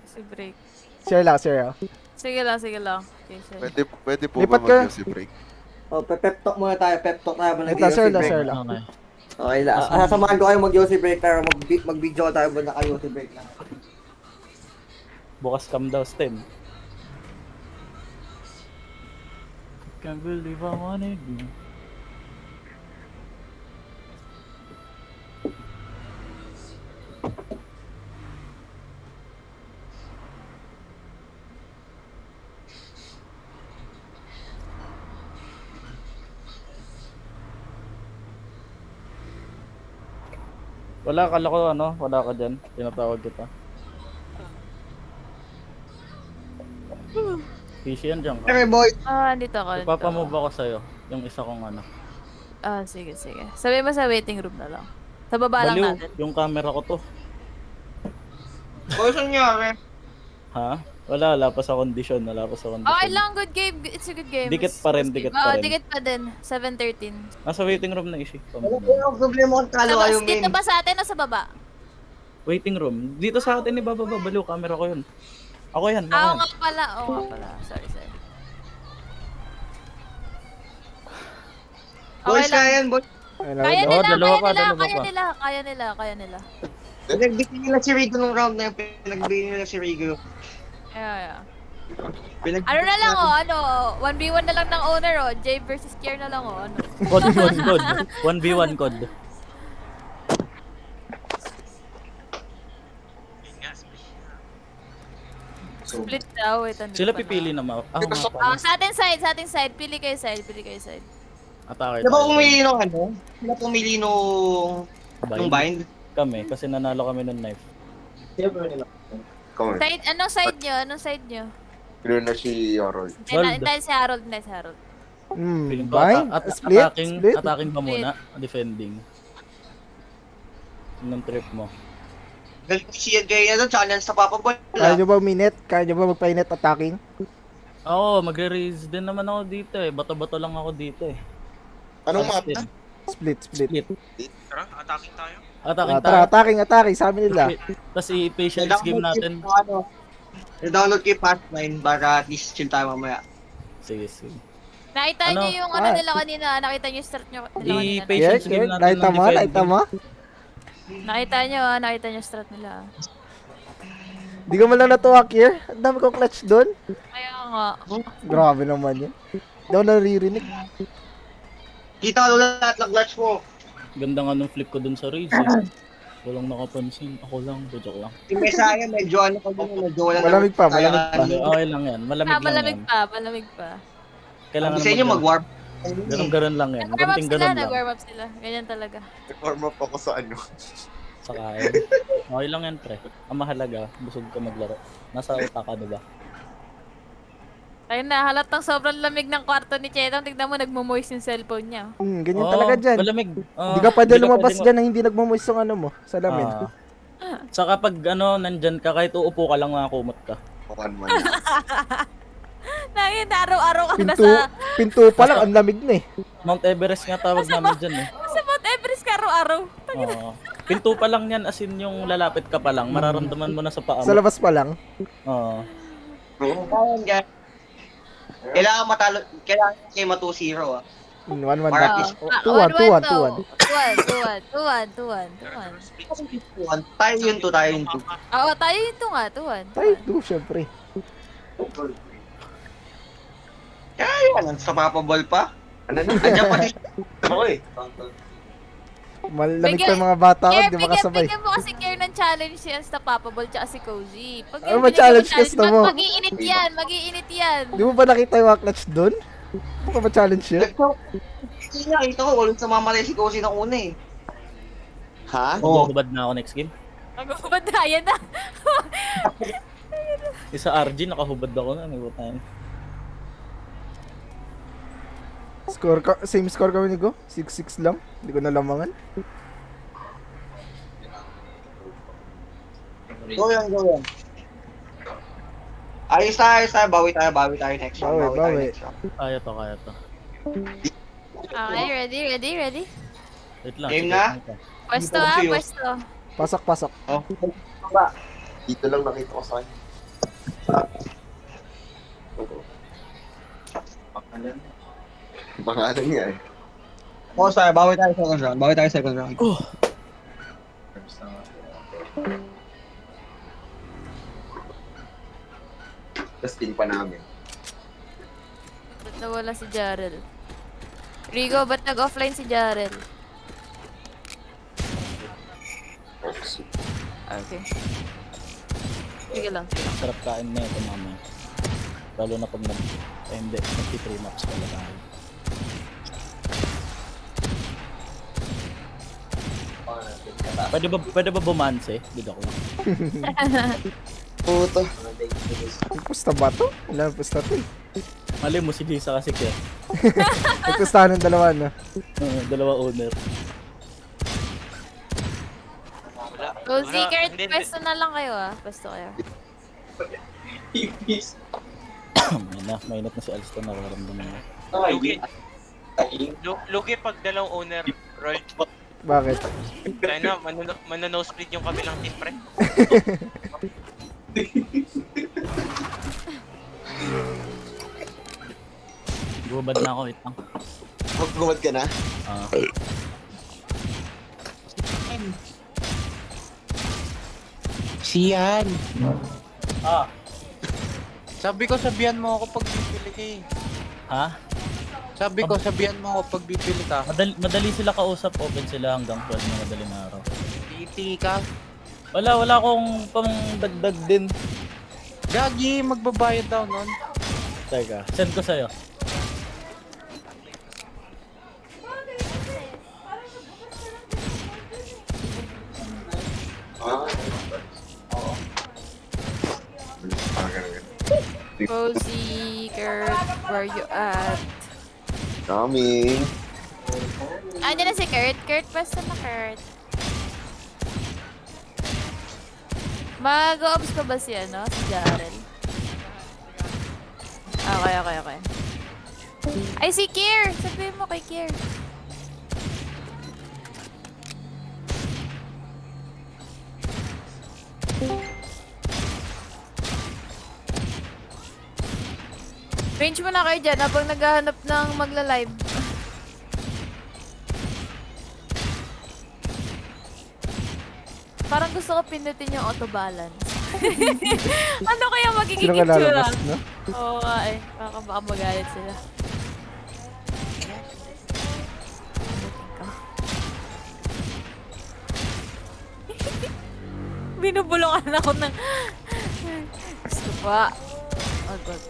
Si break. Share lang. Sige lang. Okay, sure. Pwede po Lipat ba ka. mag-si break? Oh, pep talk muna tayo. Pep talk tayo. Ito, share lang. Okay. Okay lang. Sasamahan ko kayo mag-Yossi break tayo. Mag-video tayo ba naka-Yossi break lang. Bukas cam daw, Stem. Can't believe I wanted you. Wala, kala ko wala ka dyan. Tinatawag kita. PC yan dyan ka. Okay, boy. Dito ako. Ipapamove ako sa'yo. Yung isa kong Sige. Sabi mo sa waiting room na lang. Sa baba lang Baliw, natin. yung camera ko to. Boy, saan nangyari? Ha? Wala pa sa kondisyon. Okay lang, good game. It's a good game. Dikit pa rin, dikit pa rin. Dikit pa din. 7-13. Nasa waiting room na isi. Wala ko yung problema kung talo kayo, men. Dito ba sa atin o sa baba? Waiting room. Dito sa atin, ibababa. Baliw, camera ko yun. Ako yan. Oo nga pala. Sorry. Okay Boys, lang. kaya yan, boys. Kaya Oh, nila, dalawa pa. kaya nila. Pinagbigyan nila si Rigo nung round na yun. Pinagbigyan nila si Rigo. Yeah. Ano na lang 1v1 na lang ng owner Jay versus Kier na lang ano. Code. 1v1 code. Split daw, wait. Sila pipili na ma... Sa ating side. Pili kayo side. Atake Sila ba tayo. pumili nung ano? Sila pumili nung bind? Kami, kasi nanalo kami ng knife. Come on. Anong side nyo? Clear na si Yorol. Dahil si Harold. Feeling ko Bind? Split? attacking ba muna? Defending. Anong trip mo? Galing ko siya kaya doon, challenge sa Papa Boy. Kaya nyo ba minute? Kaya nyo ba magpa-net attacking? Oo, magre-raise din naman ako dito eh. Bato-bato lang ako dito eh. Anong map na? Split. Tara, attacking tayo. Attacking Tara, tayo. attacking. Sabi nila. Tapos i-patience game natin. I-download ko yung Pathfind para at least chill tayo mamaya. Sige. Nakita Ano? nyo yung nila kanina. Nakita nyo yung start nyo nila kanina. I-patience game natin Nakita ng mo? defending. Nakita nyo strat nila. Di ka man lang natuwa, Kier. Ang dami kong clutch doon. Kaya nga. Grabe naman yun. Daw naririnig. Kita ko lahat ng clutch mo. Ganda nga nung flip ko dun sa raise eh. Walang nakapansin. Ako lang, joke lang. Yung Messiah, medyo ano ko dun, medyo wala Malamig pa. Okay lang yan. Malamig lang yan. Malamig pa. Kailangan Gusto nyo mag-warp. Ganun lang yan. Ganting ganun lang. Nag-warm up sila. Ganyan talaga. Nag-warm up ako sa ano. Sa kain. Okay lang yan, pre. Ang mahalaga, busog ka maglaro. Nasa utak ka, diba? Ayun na, halatang sobrang lamig ng kwarto ni Chetong. Tignan mo, nagmo-moist yung cellphone niya. Ganyan talaga dyan. Malamig. Di ka pwede lumabas dyan na hindi nagmamoist yung ano mo. Salamin. Saka pag nandyan ka, kahit uupo ka lang makakumot ka. One. Nangin, araw-araw ka Pinto pa lang, ang lamig na eh. Mount Everest nga tawag namin dyan eh. Sa Mount Everest ka araw-araw. Pinto pa lang yan, as in yung lalapit ka pa lang, mararamdaman mo na sa paa mo. Sa labas pa lang. Oo. Kailangan matalo, kailangan kayo ma 2-0 ah. 1-1 Para na. at least 2-1. tayo yun to. Oo, tayo yun to nga, 2-1. Tayo, syempre. Kaya yan, sa Papa Ball pa. Ano na? Andiyan pa din. Okay. Malamig pa yung mga bata ko, di makasabay. Bigyan mo kasi Kier ng challenge si Unstoppable tsaka si Cozy. Pag Ano ba challenge gusto mo? Mag-iinit yan. Di mo ba nakita yung mga clutch doon? Ano ka ba challenge yun? Hindi nakita ko, walang samamatay si Cozy ng una eh. Ha? Maghubad na ako next game. Mag-ubad na, yan na. Isa RG, nakahubad ako na. May butayan. Same score kami ni Go? 6-6 lang. Hindi ko nalamangan. Go yan. Ayos tayo. Bawi tayo next round. Bawi. Kaya to. Okay, ready? Wait lang. Game sige, na? Pwesto Pasok. Oh. Dito lang nakita ko sa kanya. Pangalan niya eh. Oh, sorry, bawi tayo second round. Testing pa namin. Ba't nawala si Jarel? Rigo, ba't nag-offline si Jarel? Okay. Sige lang. Sarap kain na ito mamaya. Lalo na pag hindi, nag-3 maps pala tayo. Pwede ba bumanse? Dito ko lang. Puto. Pusta ba to? Wala pusta to eh. Mali mo si Lisa kasi kaya. Nagpustahan ng dalawa na. Dalawa owner. Cozy, Kurt, pwesto na lang kayo Pwesto kayo. Mainit na si Alston, nakaramdaman niya. Lugi pag dalawang owner roll. Bakit? Kaya na, manano-split yung kabilang team, pre. Gubad na ako, wait lang. Magkumad ka na? Ah. Siyan. Ah, Sabi ko sabihan mo ako pag bibili ka eh. ha? Sabi ko sabihan mo ako pag bibili ka. Madali sila kausap, open sila hanggang 12 na madaling araw. Titi ka. Wala akong pang dagdag din. Gagi, magbabayad daw nun. Teka, send ko sa'yo. Cozy, Kurt, where you at? Coming. Ano na si Kurt? Kurt, basta na Kurt. Mag-o-obs ko ba si ano? Si Jarel? Okay. Ay, si Kier! Sabihin mo kay Kier. Range mo na kayo dyan habang naghahanap ng magla-live. Parang gusto ko pindutin yung auto balance. Ano kaya magiging Sino ka itsura? lalabas, no? Oo nga eh. Baka magalit sila. Binubulungan ako ng... Gusto pa. Oh God.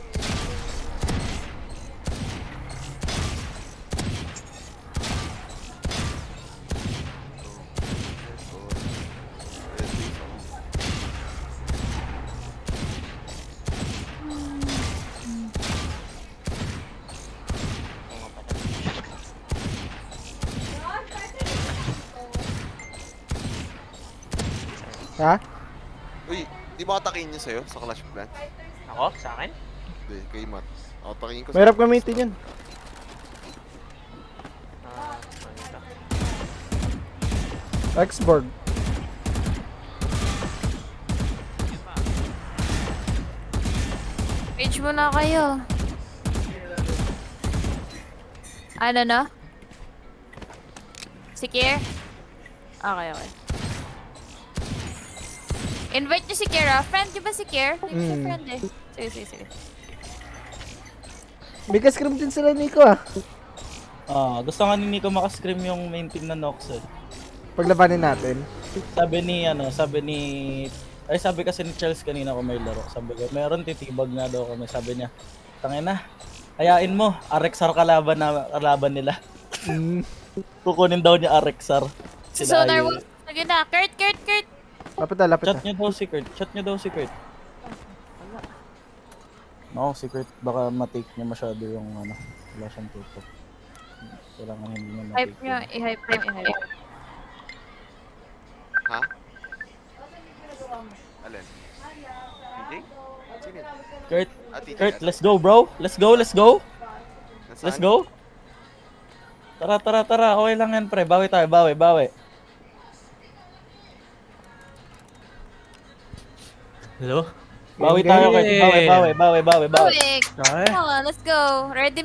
Ha? Uy, di ba atakin niya sa'yo sa Clash of Clans? Ako? Sa akin? Hindi, kay Matt. Atakin ko Mahirap gamitin yun. Xboard. Range mo na kayo. Ano na? Si Kier? Okay. Invite niyo si Kier ah. Friend niyo ba si Kier? Hindi ko siya friend eh. Sige. May ka-scrim din sila, Nico ah. Gusto nga ni Nico makascrim yung main team na Nox eh. Paglabanin natin. Sabi kasi ni Charles kanina kung may laro. Sabi ko, meron titibag na daw kami. Sabi niya, tangina, hayain mo, Arexar kalaban nila. Kukunin daw niya Arexar. Si Sonar Wolf. Sige na. Kurt! Lapit na. Chat niyo daw si Kurt. No, si Kurt, baka matake niya masyado yung wala siyang tutok. Kailangan hindi niya matake. Hype niya. I-hype. Ha? Alin? Hindi? Sino yun? Kurt, let's go bro. Let's go. Nasaan? Let's go. Tara. Okay lang yan pre. Bawi tayo. Hello? Bawi tayo Kurt. Bawi. Quick! Okay. Come on, let's go. Ready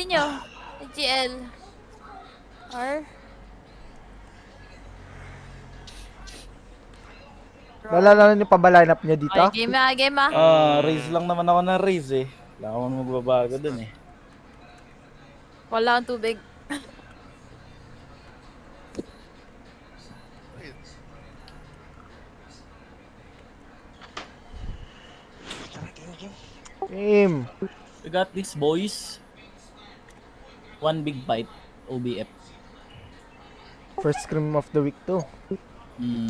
nyo. GL. Naalala niyo pa ba lineup niya dito? Okay, game ah. Raise lang naman ako ng raise eh. Wala akong magbabago dun eh. Wala akong tubig. Game. We got this boys. One big bite. OBF. First scrim of the week to.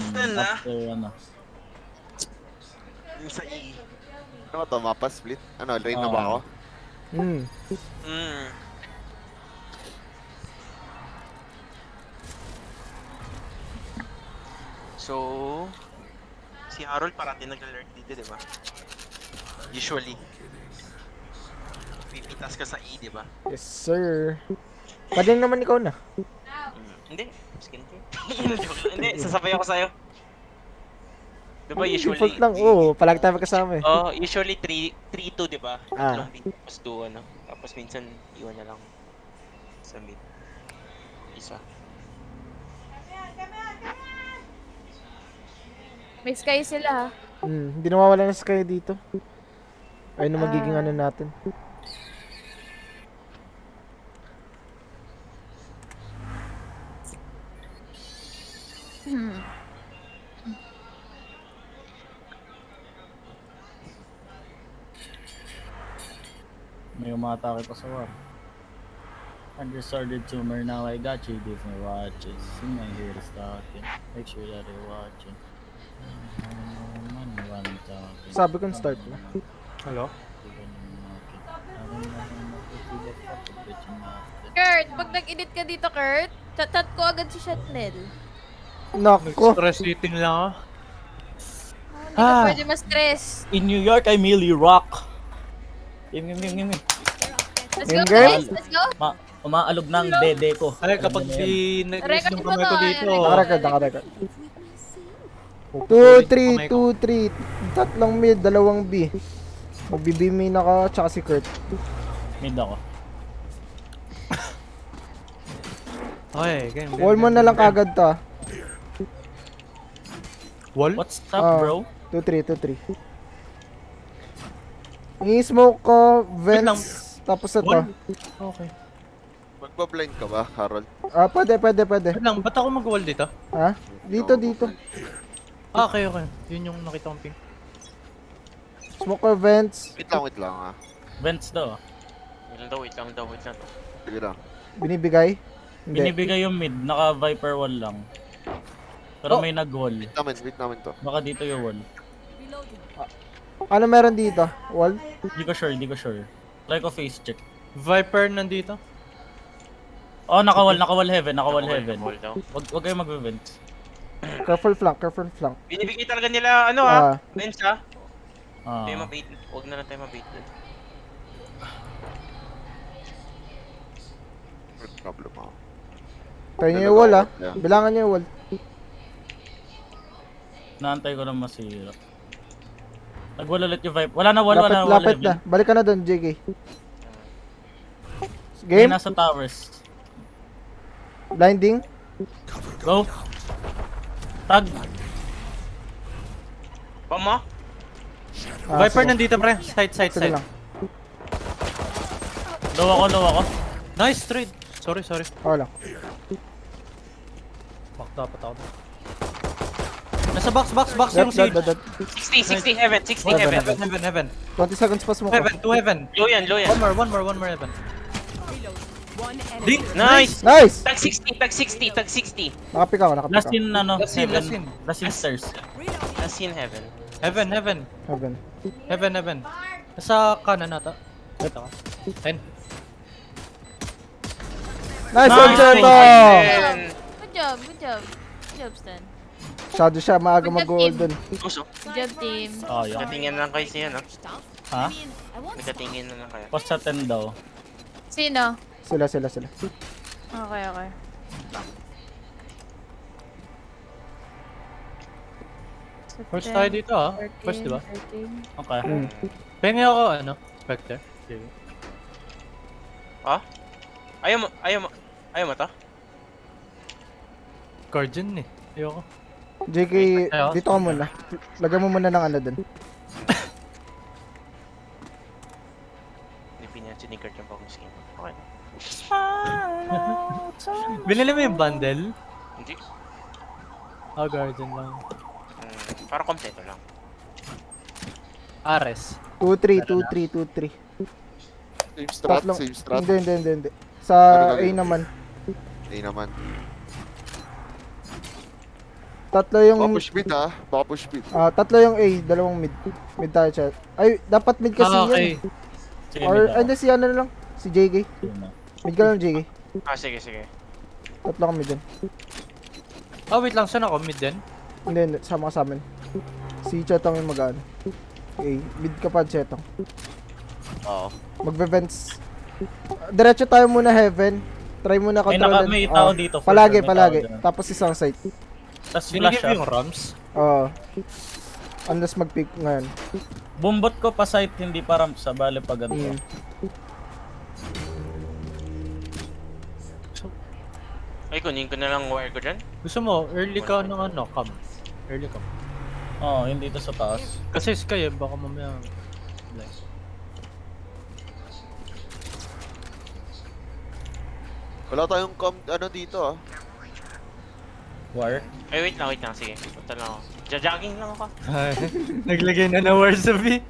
After Yung sa E. Ano ba to? Mapa split? Ano, raid na ba ako? So, si Harold parati nag-alert dito, di ba? Usually. Pipitas ka sa E, di ba? Yes, sir. Pwede naman ikaw na. Hindi. Skin ko. Hindi, sasabay ako sa'yo. Di ba usually? Default lang, oo. Palagi tayo magkasama eh. Oh, usually 3-2, di ba? Ah. Tatlong beat, tapos 2, ano. Tapos minsan, iwan na lang sa mid. Isa. May sky sila ha. Hindi nawawala na Sky dito. Ayun na magiging ano natin. May umatake pa sa war. Undersworded tumor, now I got you different watches. See my hair talking. Make sure that you're watching. Money one talking. Sabi ko start na. Hello? Kurt, pag nag-edit ka dito, Kurt, chat ko agad si Shatnel. Nako. Stress eating lang ako. Hindi ka pwede ma-stress. In New York, I merely rock. Game. Let's go, Game? guys. Let's go. Umaalog ng dede ko. Ay, kapag di nag-release Record ng mo kamay ko to, dito. Nakarecord. 2-3. Tatlong mid, dalawang B. Magbi-B main ako, tsaka si Kurt. Mid ako. Okay, game. Wall mo na lang kagad to ah. Wall? What's up, bro? 2-3. I-smoke ko, vents, tapos ito. Wall? Okay. Magbablind ka ba, Harold? Pwede. Wait lang, ba't ako mag-wall dito? Ha? Dito. Okay. Yun yung nakita kong ping. Smoke ko, vents. Wait lang ah. Vents daw. Wait lang daw. Sige lang. Binibigay? Hindi. Binibigay yung mid, naka Viper wall lang. Pero may nag-wall. Wait namin to. Baka dito yung wall. Ano meron dito? Wall? Hindi ko sure. Try ko face check. Viper nandito? Oh, naka-wall heaven. Wall daw. Wag kayo mag-vents. Careful flank. Binibigay talaga nila, ano ah? Bench ah? Ah. Tayo mabait. Huwag na lang tayo mabait. Problem ako. Tayo niyo yung wall ah. Bilangan niyo yung wall. Naantay ko na masira. Nag-wall ulit yung vibe. Wala na wall Lapit na. Balik ka na doon, JK. Game? Game? Nasa towers. Blinding? Go. Tag. Pama? Viper sige. nandito pre. Side. Sige lang. Low ako. Nice trade. Sorry. Okay lang. Fuck, dapat ako. Nasa box yung siege. Dead. 60 heaven. 60 heaven. Heaven. 20 seconds pa smoke. Heaven, to heaven. Low yan. One more heaven. Di. Nice! Nice! Tag 60. Nakapik ako. Last in ano, Last in. heaven. Last in stairs. Last in heaven. Heaven. Nasa kanan nata. Ito ka. 10. Nice! Nice! Heaven. Good job, Stan. Shadow siya. Maaga Good job, mag-gold team. dun. Puso. Good job, team. Oh, yun. Nakatingin na lang kayo siya, no? Ha? Nakatingin na lang kayo. Post sa 10 daw. Sino? Sila. Okay. First tayo dito ah. First diba? Okay. Pengi ako Spectre. Ha? Ayaw mo to? Guardian eh. Ayoko. JK, dito ka muna. Lagyan mo muna ng ano dun. Hindi pinag-sinikart yung pang skin. Okay. Binili mo yung bundle? Hindi. Guardian lang. Para kompleto lang. Ares. 2-3. Same strat. Hindi. Sa A naman. Tatlo yung... Baka push mid ha. tatlo yung A, dalawang mid. Mid tayo chat. Ay, dapat mid kasi Okay. yan. Sige, Or, mid ako. si ano na lang. Si JK. Sige na. Mid ka lang, JK. Sige. Tatlo kami dyan. Wait lang. Saan ako? Mid din? Hindi. Sama ka sa amin. Si chat ang yung mag-ano. Okay, mid ka pa, Chetong. Oo. Magbe-vents. Diretso tayo muna heaven. Try muna May control. may tao dito. for Palagi, sure, may palagi. tao dyan. Tapos isang site. Tapos flash Binigay up. yung Rams. Oo. Unless mag-pick ngayon. Bumbot ko pa site, hindi para sa bale pa ganito. Mm. Ay, kunin ko na lang wire ko dyan. Gusto mo, early ka ng ano, cam. Early cam. Oo, hindi to sa taas. Kasi Sky, baka mamaya... Nice. Wala tayong ano dito ah. Wire. Ay, wait lang. Sige, punta lang ako. Jogging lang ako. Naglagay na ng words of me.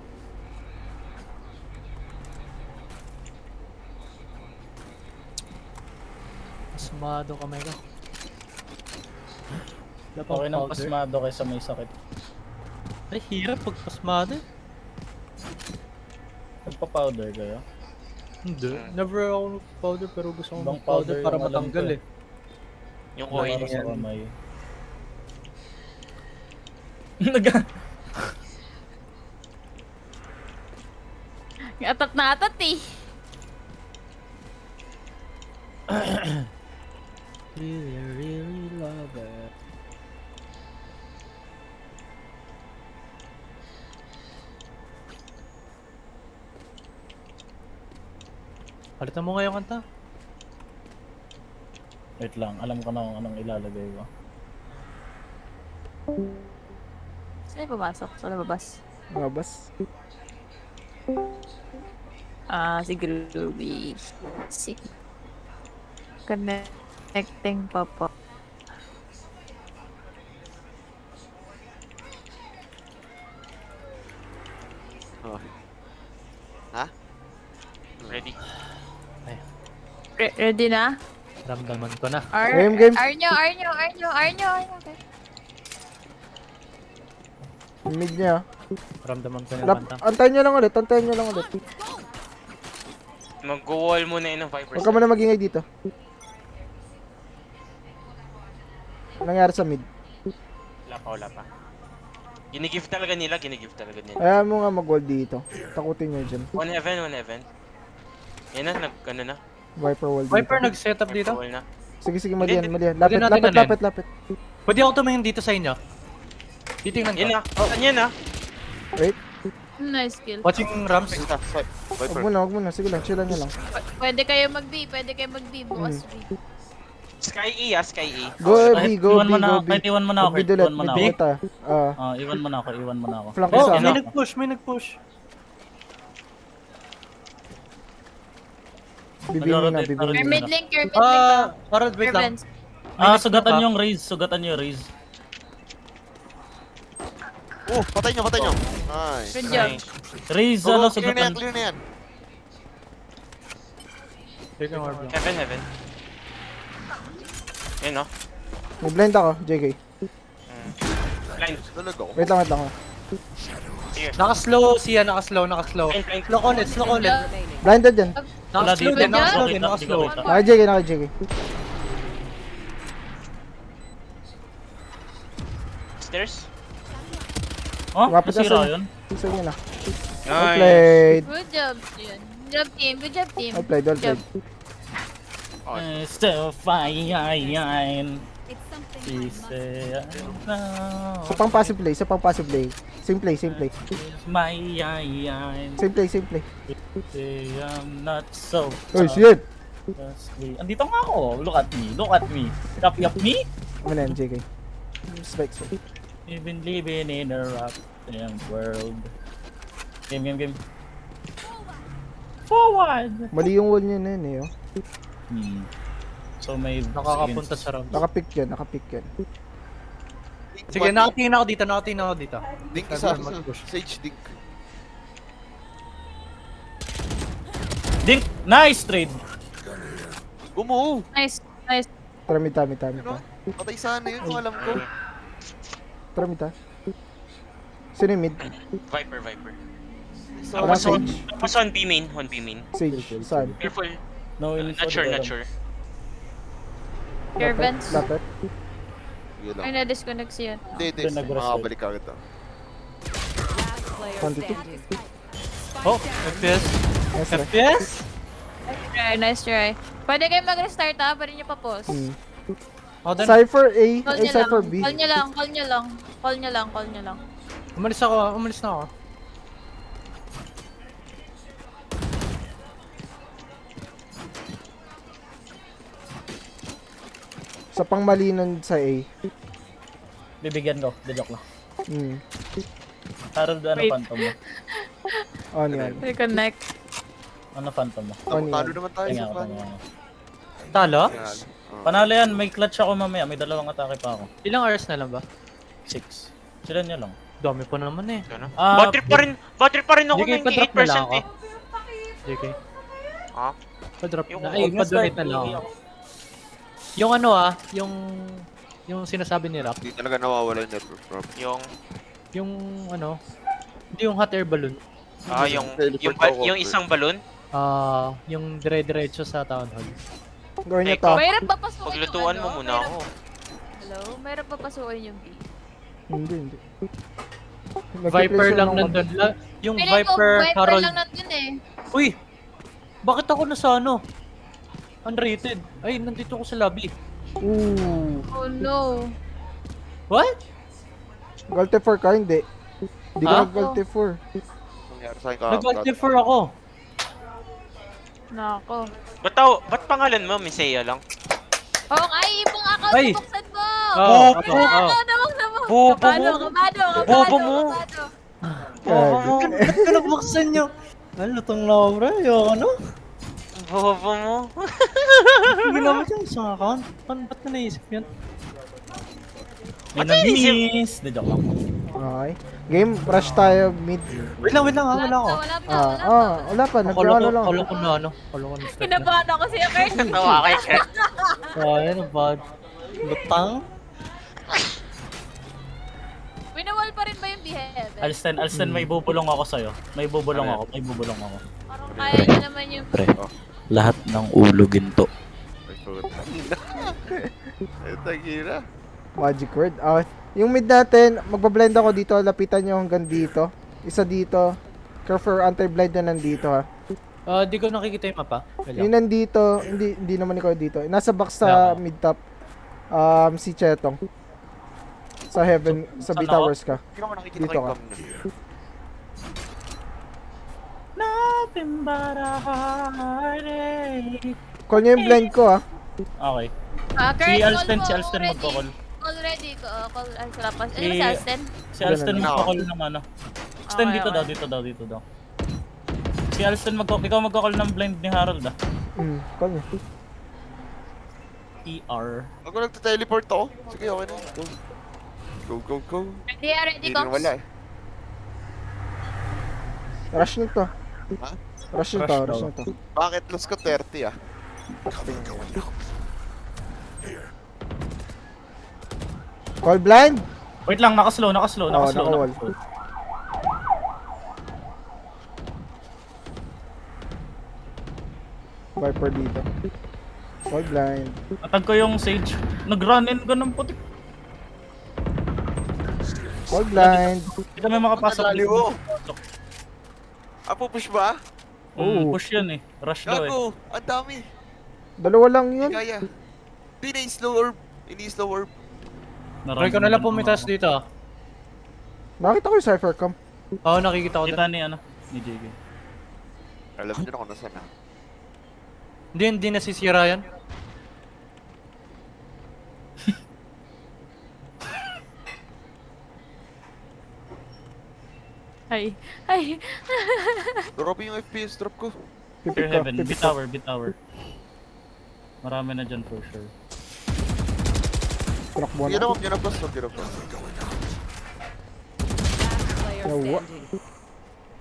Pasmado kamay ka. Okay nang pasmado kaysa may sakit. Ay, hirap pag pasmado eh. Nagpa-powder kayo? Hindi. Never ako nag-powder pero gusto ko Ibang mag-powder powder para yung alam matanggal ko eh. Yung oil Para sa yan. kamay. Atat na atat eh. Really love it. Palitan mo nga yung kanta. Wait lang, alam ko na kung anong ilalagay ko. Saan yung pumasok? Sa labas? Labas. Si Groovy. Si... Connecting pa po. Okay. Ha? Ready? Ready na? Ramdaman ko na. Game. Arnyo. Okay. Mid niya. Ramdaman ko na yung kanta. Antayin nyo lang ulit. Mag-wall muna yun ng 5%. Huwag ka muna magingay dito. Anong nangyari sa mid? Wala pa. Ginigift talaga nila. Ayaw mo nga mag-wall dito. Takutin nyo dyan. One heaven. Yan na, ano na. Viper wall dito. Viper nag-setup dito? Wall na. Sige, mali yan. Pwede natin Lapit. Pwede ako tumingin dito sa inyo. Titingnan ko. Yan na. Saan yan na? Wait. Nice kill. Watching Rams. Huwag muna. Sige lang, chillan nyo lang. Pwede kayo mag-B. Bukas B. Sky E. Go Kahit B, go iwan B, mo na, go B. kahit iwan mo na ako, Mag-B kahit ulit, iwan mo na mag-B ako. tayo. Iwan mo na ako. Flank Oh, isa. may nag-push. Bibingin na. Mid link pa. Parang wait lang. Sugatan yung raise. Patay nyo. Nice. Good job. Raise, Clear sugatan. na yan. Heaven. Yan no. May blind ako, JK. Blind. Talaga ako. Wait lang. Naka-slow siya, naka-slow. Blind. Slow ulit. Blinded yan. Wala Naka-slow dito, din, naka-slow. Naka-JK. Stairs. Oh, Wapit na nasira sa'yo. yun. Isa nyo na. Nice. Well played. Good job, yun. Good job, team. Well played. Still fine. Sa pang passive play. Same play. My yayan. Same play. I'm not so. Oh shit. Andito nga ako. Look at me. Copy of me? Ano yan, JK? Specs. We've been living in a rock world. Game. Forward! Mali yung wall niya na yun eh. Oh. So may Nakakapunta sa Rams. Nakapick yan. Sige, nakatingin ako dito. Dink isa. Sage dink. Dink! Nice trade! Gumo! Nice. Tramita. Patay sana yun kung alam ko. Tramita. Sino yung mid? Viper. Wala Sage. Tapos on B main. Sage. Saan? Careful. No info. Not sure. Your vents. Lapit. Yun Ay, lang. na-disconnect siya. Hindi. Makakabalik agad ah. 22. Oh, FPS. Nice try. FPS? Nice try. Pwede kayo mag-restart ha, pwede nyo pa-pause. Oh, then, Cypher A, Call ay nyo lang, Cypher B. call nyo lang, call nyo lang. Call nyo lang, call nyo lang. umalis na ako. Sa pangmalinan sa A. Bibigyan ko. The joke lang. Hmm. Harold, ano Wait. phantom mo? On yan. Reconnect. Ano phantom mo? On Talo yan. naman tayo Tingnan sa ko, fan. tingnan ko. Talo? Yan. Panalo yan, may clutch ako mamaya. May 2 atake pa ako. Ilang hours na lang ba? 6. Sila niya lang. Dami pa naman eh. Ano? Ah, Battery pa rin ako, JK, pa-drop na lang 98% ako. eh. JK. Ha? Pa-drop Yung- na. Ay, pa-donate na lang ako. Yung ano yung sinasabi ni Rap. Hindi talaga nawawala yung network problem. Yung ano, hindi yung hot air balloon. Yung isang balon? Yung dire-diretso sa town hall. Gawin niyo Teka. to. Mahirap ba pasukin Paglutuan yung mo ano? muna ako. Hello? Mahirap ba pasukin yung B? Hindi. Viper lang ng- nandun. Yung Feeling ko, Viper Harold. lang nandun eh. Uy! Bakit ako nasa ano? Unrated. Ay, nandito ako sa lobby. Ooh. Oh no. What? Galte 4 ka, hindi. Hindi ka Ha? nag-galte 4. Nangyari sa akin Nag-galte 4 ako. Nako. Ba't pangalan mo, Misea lang? Oo nga, ibang account Ay! buksan mo! Oo. Buksan mo! Bobo Kabado, mo! kabado, Bobo mo! kabado. Bobo mo! Ba't ka nabuksan nyo? Ano, lutong na ako, bro. Ayoko, ano? Bobo mo! Hindi naman yung isang account. Ba't ka naisip yan? May nabis! The joke lang. Okay. Game, rush tayo mid. Wait lang ha. Wala ako. Wala pa. Nag-ano lang. Kala ko na ano. Kala ko na start na. Kinabahan ako siya, Kurt. Tawa kay Kurt. Ayan, bad. Lutang. Winawal pa rin ba yung behead? Alston, may bubulong ako sa'yo. May bubulong ako. Parang kaya niya naman yung... Pre, lahat ng ulo ginto. Ito, gira. Magic word. Yung mid natin, magbablend ako dito. Lapitan nyo hanggang dito. Isa dito. Care for anti-blind na nandito ha. Di ko nakikita yung mapa. Yung nandito, hindi naman ikaw dito. Nasa box sa mid top. Si Chetong. Sa heaven, sa B towers ka. Hindi naman nakikita Dito ko yung ka. cam na. Nothing but a heartache. Call nyo yung blind ko ha. Okay. Kurt, Si call Alston, mo si Alston ready. magkakall. Call ready ko. Call, ay, wala pa. Ano Si- ba si Alston? Si Alston Ganun. magkakall ng ano. Alston, Okay, dito daw. Si Alston, ikaw magkakall ng blind ni Harold ah. Call nyo. ER. Ako nagte-teleport ako. Sige, okay na. Go. Ready, ready, Hindi na wala eh. Rush nyo to. Ha? Rush nyo to. Bakit loss ko 30 ah? Call blind. Wait lang, nakaslow. nakawall. Viper dito. Call blind. Atag ko yung Sage. Nag-run in ka ng putik. Call blind. Hindi kami makapasok. Pagkakali mo. Push ba? Push yan eh. Rush daw eh. Gago! Ang dami! Dalawa lang yun. Hindi kaya. Slow orb. Ini-slow orb. Try ko na lang pumitas dito. Nakita ko yung Cyphercam. Oo, nakikita ko. Kita ni JG. Alam nyo na kung nasaan na. Hindi nasisira yan. Ay. Drop yung FPS drop ko. Fear Heaven. B-Tower. Marami na dyan for sure. Turakbo Yan na. ako, yan ang plus. Yawa.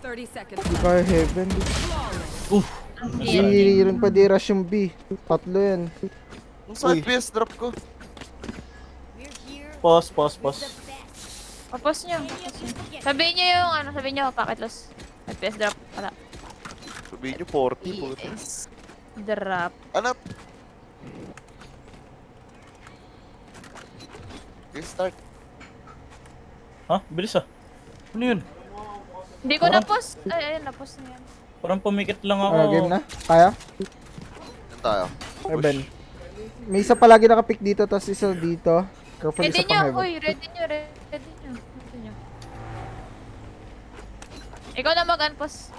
30 seconds. Di kaya heaven. Hindi rin pa di rush yung B. Tatlo yan. Yung sa FPS drop ko. Pause. Tapos nyo. Sabihin nyo yung sabihin nyo, packet loss. FPS drop. Wala. Sabihin nyo 40 po. Yes. Drop. Anak! Okay, start. Ha? Bilis ah. Ano yun? Hindi ko na-post. Ay, na-post na yan. Parang pumikit lang ako. Game na? Kaya? Yan tayo. Heaven. May isa palagi nakapick dito, tapos isa dito. Careful Ready isa pang nyo, heaven. uy. Ready nyo, ready nyo. Ready nyo. Ikaw na mag-unpost.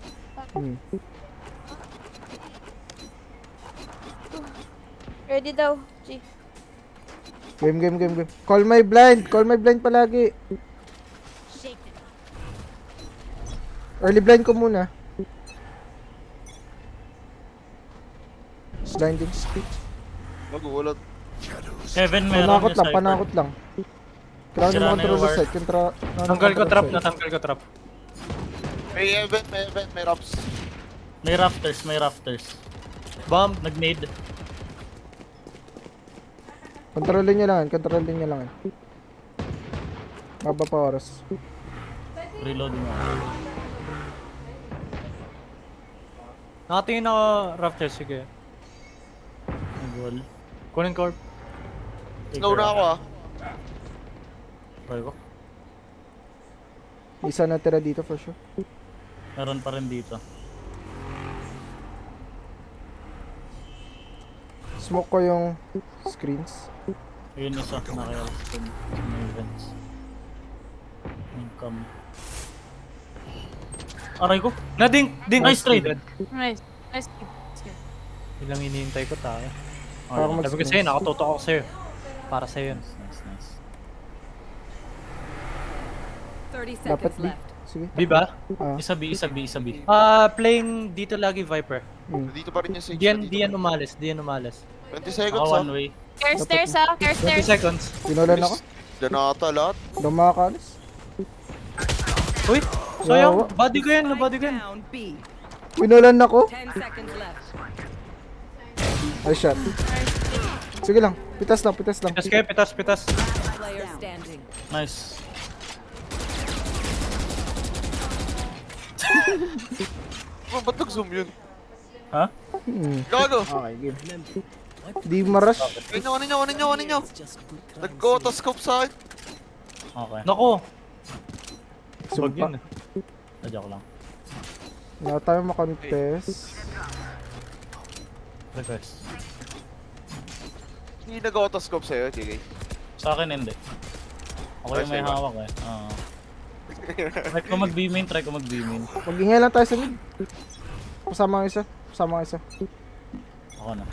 Ready daw, G. Game. Call my blind palagi. Early blind ko muna. Blinding. Magulat. Heaven, meron yung cypher. Panakot lang. Kailangan Sira mo na control yung sa ward. site. Tanggal ko trap, natanggal ko trap. May event, may raps. May rafters. Bomb. Nag-nade. Kontrolin nyo lang. Baba pa oras. Reloading ako. Nakatingin ako Raptor, sige. Nag-wall. Kunin corp. Slow na ako ah. Try ko. Isa na tira dito for sure. Meron pa rin dito. Smoke ko yung screens. Ayun isa, naka-spin. May events. Income. Aray ko. Ding! Nice trade. Nice. Ilang hinihintay ko tayo. Parang Sabi ko sa'yo, nakatutok ako sa'yo. Para sa'yo yun. Nice. 30 Dapat seconds B. left. Sige. Di ba? Isa B. Playing dito lagi Viper. Dito pa rin yung 6. Diyan umalis. 20 seconds Ako ah. one way. Care stairs ha, care 20 stairs. seconds. Pinolan ako. Diyan na ata lahat. Dumakalis. Uy! Sayang! Wow. Body ko yan. Down B. Pinolan ako. 10 seconds left. Ay shot. Sige lang. Pitas lang. Pitas kayo, pitas. Player standing. Nice. Oh, ba't nag-zoom yun? Ha? Gago! Okay, game. Di marush. Ano nyo? Nag-autoscope sa akin. Okay. Nako! Sumpa. Joke lang. Wala tayo makontest. Request. Hindi nag-autoscope sa'yo, JK. Sa akin hindi. Ako yung may hawak eh. Try ko mag-B-main. Mag-ingay lang tayo sa mid. Pasama ang isa. Ako na.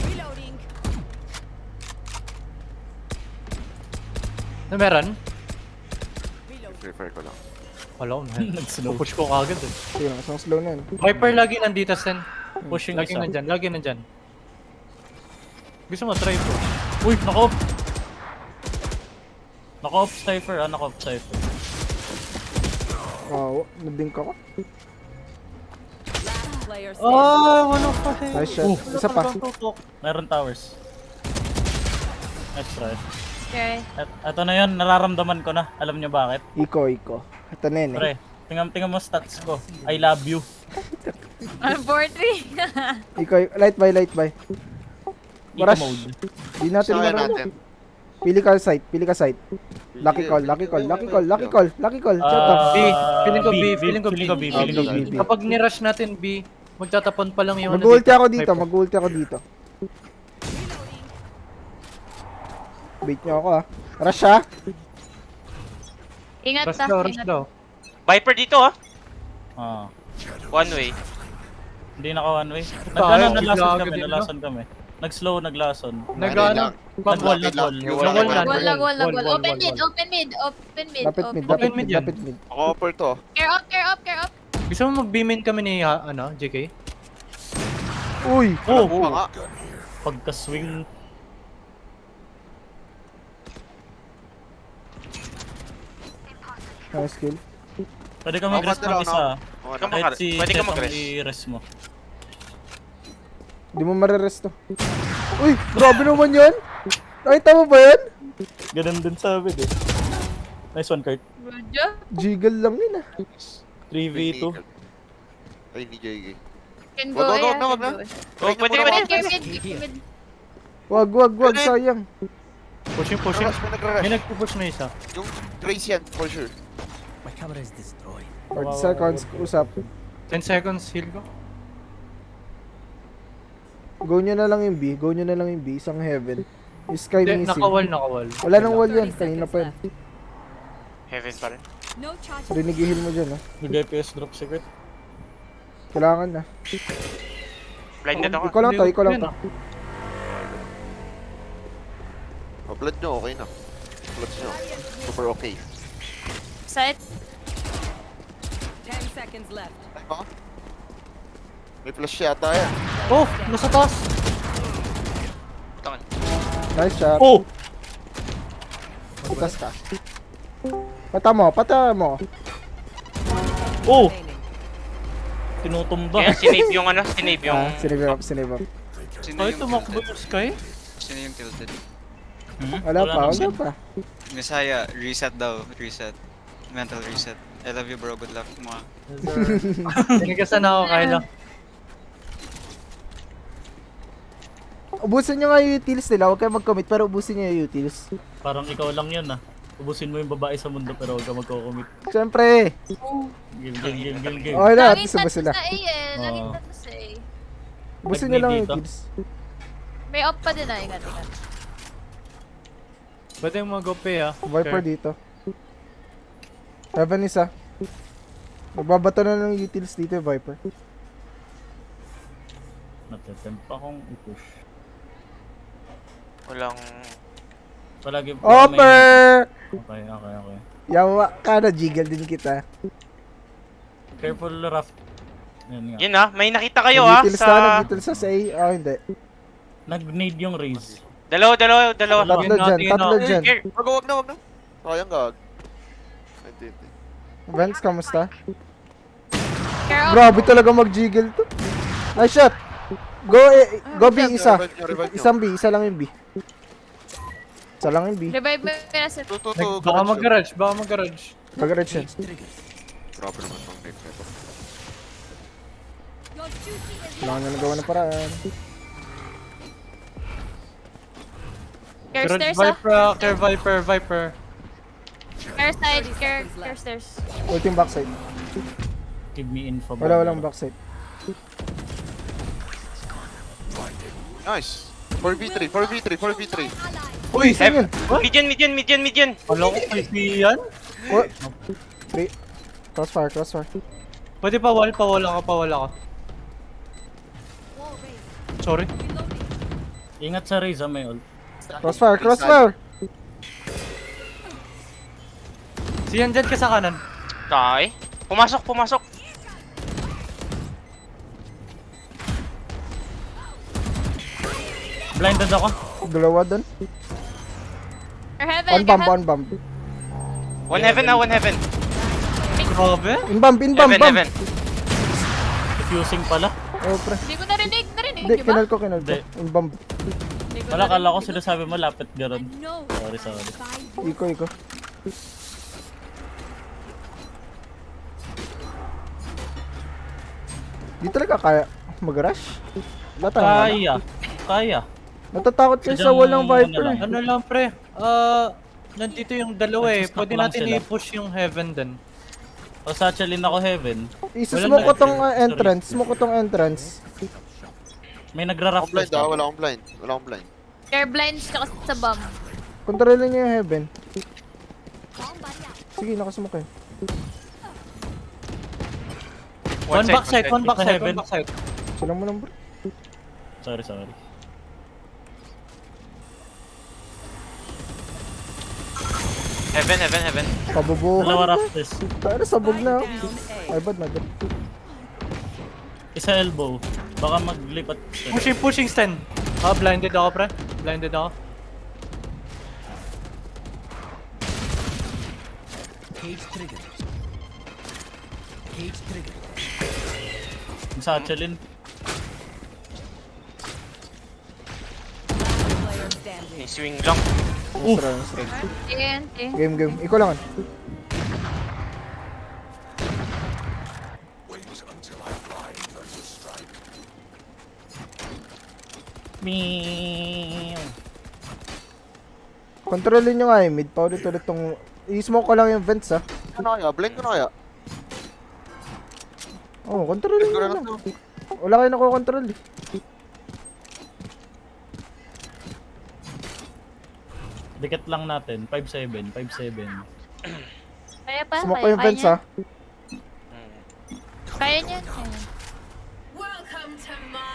Reloading. Ano meron? Prefer ko lang. Wala ko, man. Nag-slow. Push ko kagad eh. Sige lang. Isang slow na yun. Viper lagi nandito, Sen. Pushing Lagi isa. nandyan. Gusto mo, try ko. Uy, naka-off. Naka-off Cypher. Wow. Nabink ako. Last player standing. Wala pa eh. Nice shot. Isa pa. Meron towers. Nice try. Okay. Ito na yun, nararamdaman ko na. Alam nyo bakit? Iko. Ito na yun eh. Pre, tingnan mo stats ko. I love you. I'm 43. Iko. Light by. Eco Rush. mode. Di natin Kaya marunong. natin. Pili ka site. Lucky call. Shut up. B. Feeling ko B. B. Kapag nirush natin B, magtatapon pa lang yung Mag-ulti ako Viper. dito. Bait nyo ako ah. Rush ha. Ingat Rush ta. daw. Viper dito ah. One way. Hindi naka one way. Tayo, Naglason kami. Nag-slow, naglason. Nag-ano? Nag-wall. Wall. Open mid. Lapit mid. Ako offer to. Care up. Gusto mo mag-beamin kami ni, JK? Uy! Oo nga. Pagka-swing. Nice kill. Pwede ka mag-rest Ako, ng isa. Ako, Pwede ka mag-rest. I-rest mo. Di mo mareresto. Uy! Grabe naman yun! Nakita mo ba yan? Ganun din sabi eh. Nice one, Kurt. Good job. Jiggle lang yun ah. 3v2. Ay, ni JK. Can go. Wag na. Oh, pwede ka Mid. Wag, sayang. Pushing. May nagra-rush. May nagpupush na isa. Yung Grace yan, for sure. My camera is destroyed. 40 seconds, usap. 10 seconds, heal ko. Go nyo na lang yung B, isang heaven. Yung sky Hindi, missing. nakawall. Wala nang wall yan, kanina pa yun. Heaven pa rin. No charge. Rinigihil mo dyan, ha? Nag-FPS drop secret. Kailangan na. Blinded ako. Ikaw lang to. Blood nyo, okay na. Blood nyo. Super okay. Side. 10 seconds left. Ay ba? May flash yata yan. Oh, nasa taas. Tangan. Nice shot. Oh! Putas ka. Pata mo. Oh! Tinutumba. Kaya sinave yung ano, sinave yung... Sinave up. Ay, tumakbo yung Sky? Sino yung tilted? Wala pa. Messiah, reset daw. Reset. Mental reset. I love you bro, good luck mo. Tinigasan ako, Kylo. Ubusin nyo nga yung utils nila, huwag kayo mag-commit, pero ubusin nyo yung utils. Parang ikaw lang yan ah. Ubusin mo yung babae sa mundo pero huwag ka magko-commit. Siyempre! Game. Okay na, at Laging least ubus tatlo sila. sa A eh. Laging Oo. tatlo sa A. Ubusin nyo lang yung Dito. utils. May off pa din ah. Ingat. Pwede yung mag-OP ah. Viper dito. Heaven isa. Magbabato na ng utils dito yung Viper. Natatempt akong i-push. Walang... Palagi Offer! Okay. Yawa ka na, jiggle din kita. Careful, Raft. Yan nga. Yun ah, may nakita kayo ah Nag-utils sa A. Oh, hindi. Nag-nade yung raise. Dalawa. Tatlo dyan. Wag na. Sayang gag. Hindi. Vance, kamusta? Care off. Grabe talaga mag-jiggle to. Nice shot! Go B, isa. Revive nyo. Isang B, isa lang yung B. Isa lang yung B. Revive mo yung nasa... Baka mag-garage. Mag-red siya. Grabe naman pang knife nito. Kailangan na nagawa ng paraan. Care Garage stairs ah. Viper. Care side. Care stairs. Ultim backside. Give me info. Walang backside. Nice. 4v3. Uy, saan yun? Median. Wala ko kay yan. Oh. Three. Crossfire. Pwede pawala ka. Sorry. Ingat sa raise may ult. Crossfire. Siyan dyan ka sa kanan. Okay. Pumasok. Blinded ako. Dalawa doon. Care heaven. One bomb. One heaven. Grabe. In bomb. Heaven. Diffusing pala. Oh, pre. Hindi ko narinig, Hindi, di ba? kinal ko. Hindi. In bomb. Hindi ko Wala, narinig. kala ko sinasabi mo lapit garon. Sorry. Iko. Di talaga kaya mag-rush? Wala tayo. Kaya. Natatakot kayo sa Sadyang walang Viper. ano lang. Ano lang pre? Nandito yung dalawa eh. Nag-stop Pwede lang natin sila. i-push yung heaven din. O satchelin ako heaven. Isusmoke ko tong entrance. Smoke ko tong entrance. May nagra-raft Blind ah, wala akong blind. Care blind tsaka sa bomb. Kontrolin niyo yung heaven. Sige, nakasmoke kayo. One backside. Heaven. Silang mo lang bro. Sorry. Heaven. Pabubuhan. Dalawa raftes. Pero sabog na. Ay, bad na. Isa elbow. Baka maglipat. Pushing stand. Blinded ako pre. Cage trigger. Satchelin. Player standing. Swing lang. Nice try. TNT. Game. Ikaw lang. Meow. Kontrolin nyo nga mid. Paulit-ulit tong... I-smoke ko lang yung vents ha. Ano kaya? Blend ko na kaya? Oo, kontrolin Blend ko nyo na lang lang. to. Wala kayo nakokontrol eh. Dikit lang natin. 5-7. 5-7. Kaya pa, Smoke ko kaya, yung kaya vents niya. ha. Kaya niya. Kaya.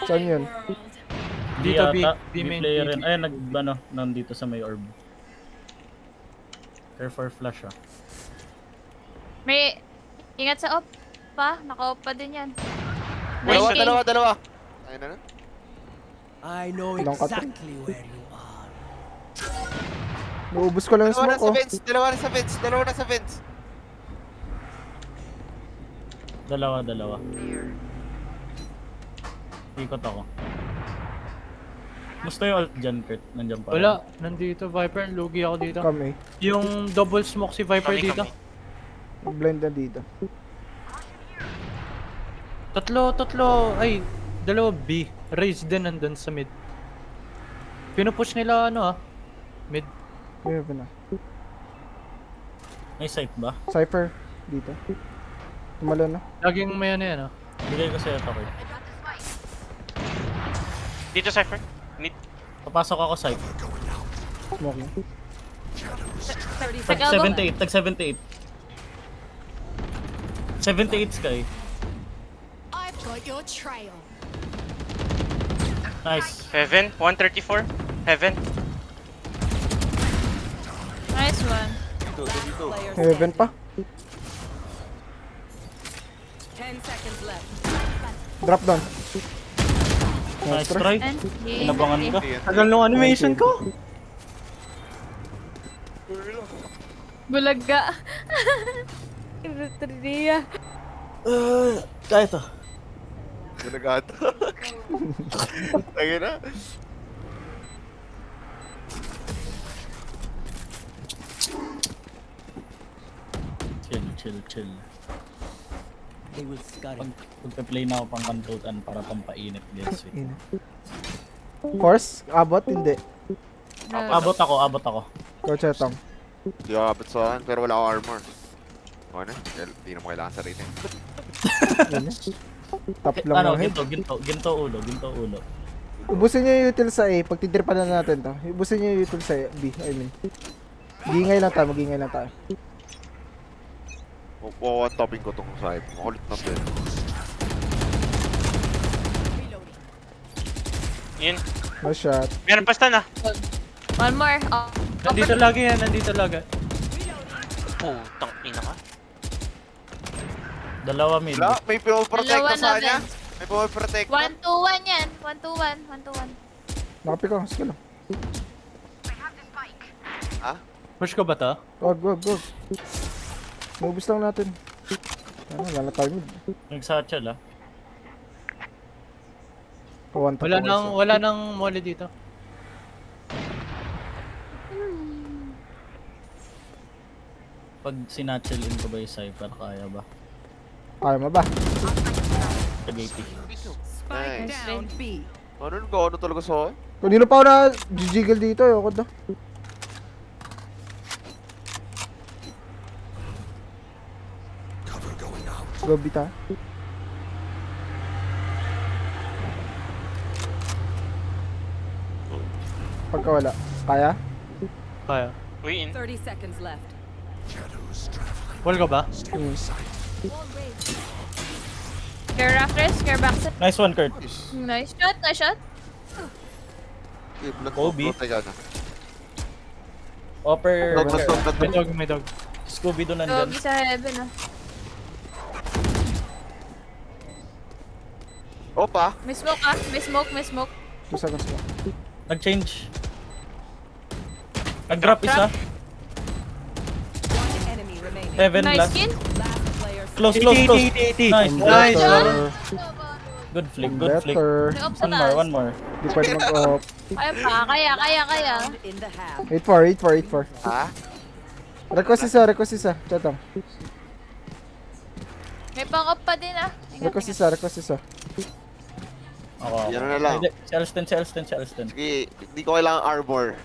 Saan yun? Dito, B. yata, B main. player B. rin. Ay, nandito sa may orb. Care for flash ah. May, ingat sa op pa. Naka-op pa din yan. Dalawa. Ayun na na. I know Long cut. exactly where you are. Naubos ko lang yung Dalawa na smoke sa oh. vents. Dalawa na sa vents. Dalawa. Ikot ako. Gusto yung ult dyan, Kurt. Nandiyan pa. Wala, nandito Viper, lugi ako dito. Kami. Yung double smoke si Viper Kami, dito. Blend na dito. Tatlo, ay, dalawa B. Raise din nandun sa mid. Pinupush nila mid. Kaya ba na? May site ba? Cypher. Dito. Tumalo na. Laging may ano yan Bigay ko sa'yo ito, Kurt. Dito, Cypher. Mid. Papasok ako site. Smoke na. Tag 78. Tag 78. 78 Sky. I've got your trail. Nice. Heaven. 134. Heaven. Nice one. Dito. Heaven pa. 10 seconds left. Drop down. Nice try. And Inabangan ka. Tagal nung animation ko. Bulaga. Trivia. Kaya ito. Ginagata. Ayun na. Chill. They will scurry. Pagka-play na ako pang kantutan para pampainit din. Sweet. Force? Abot? Hindi. Abot ako. Coach Etong. Di ako abot sa akin, pero wala akong armor. Okay na? Di na mo kailangan sa rating. Top lang Ano, ng head. ginto ulo. Ubusin nyo yung util sa A. Pag titripan na natin to. Ubusin nyo yung util sa B. I mean. Magingay lang tayo. One-topping ko tong side. Makulit na din. Yun. No shot. Meron pa stun One more. Oh. Nandito lagi. Putang ina ka. Dalawa mid. Wala, may protect Dalawa na sa na kanya. vents. May protect na. 1-2-1 yan. 1-2-1. Nakapik ako. Sige lang. Ha? Push ko ba to? Wag. Naubos lang natin. Ano, wala tayo mid. Nagsatchel ah. Wala nang molly dito. Pag sinatchel in ko ba yung Cypher, kaya ba? Kaya mo ba? Tag-80. Spike Nice. down B. Ano talaga sa akin? Kanino pa ako na jiggle dito. Ayoko na. Go bita. Pagka wala. Kaya? Kaya. Uy, in. 30 seconds left. Wall ka ba? Care Rafters, care backside. Nice one, Kurt. Nice shot. Kobe. Tayo na. Upper. May dog. Scooby doon nandyan. Doggy sa heaven Opa. May smoke. Gusto. Nag-change. Nag-drop isa. One enemy remaining. Heaven Nice last. skin. Last player. Close. 80. Nice. Better. Good flick. May op sa taas. One more. Di pwede mag-op. Kaya pa, kaya. Round in the half. 8-4. Ha? Request isa. Chatong. May pang-op pa din Request isa. Ako. Yan na lang. Hindi, si Elston. Sige, hindi ko kailangan armor.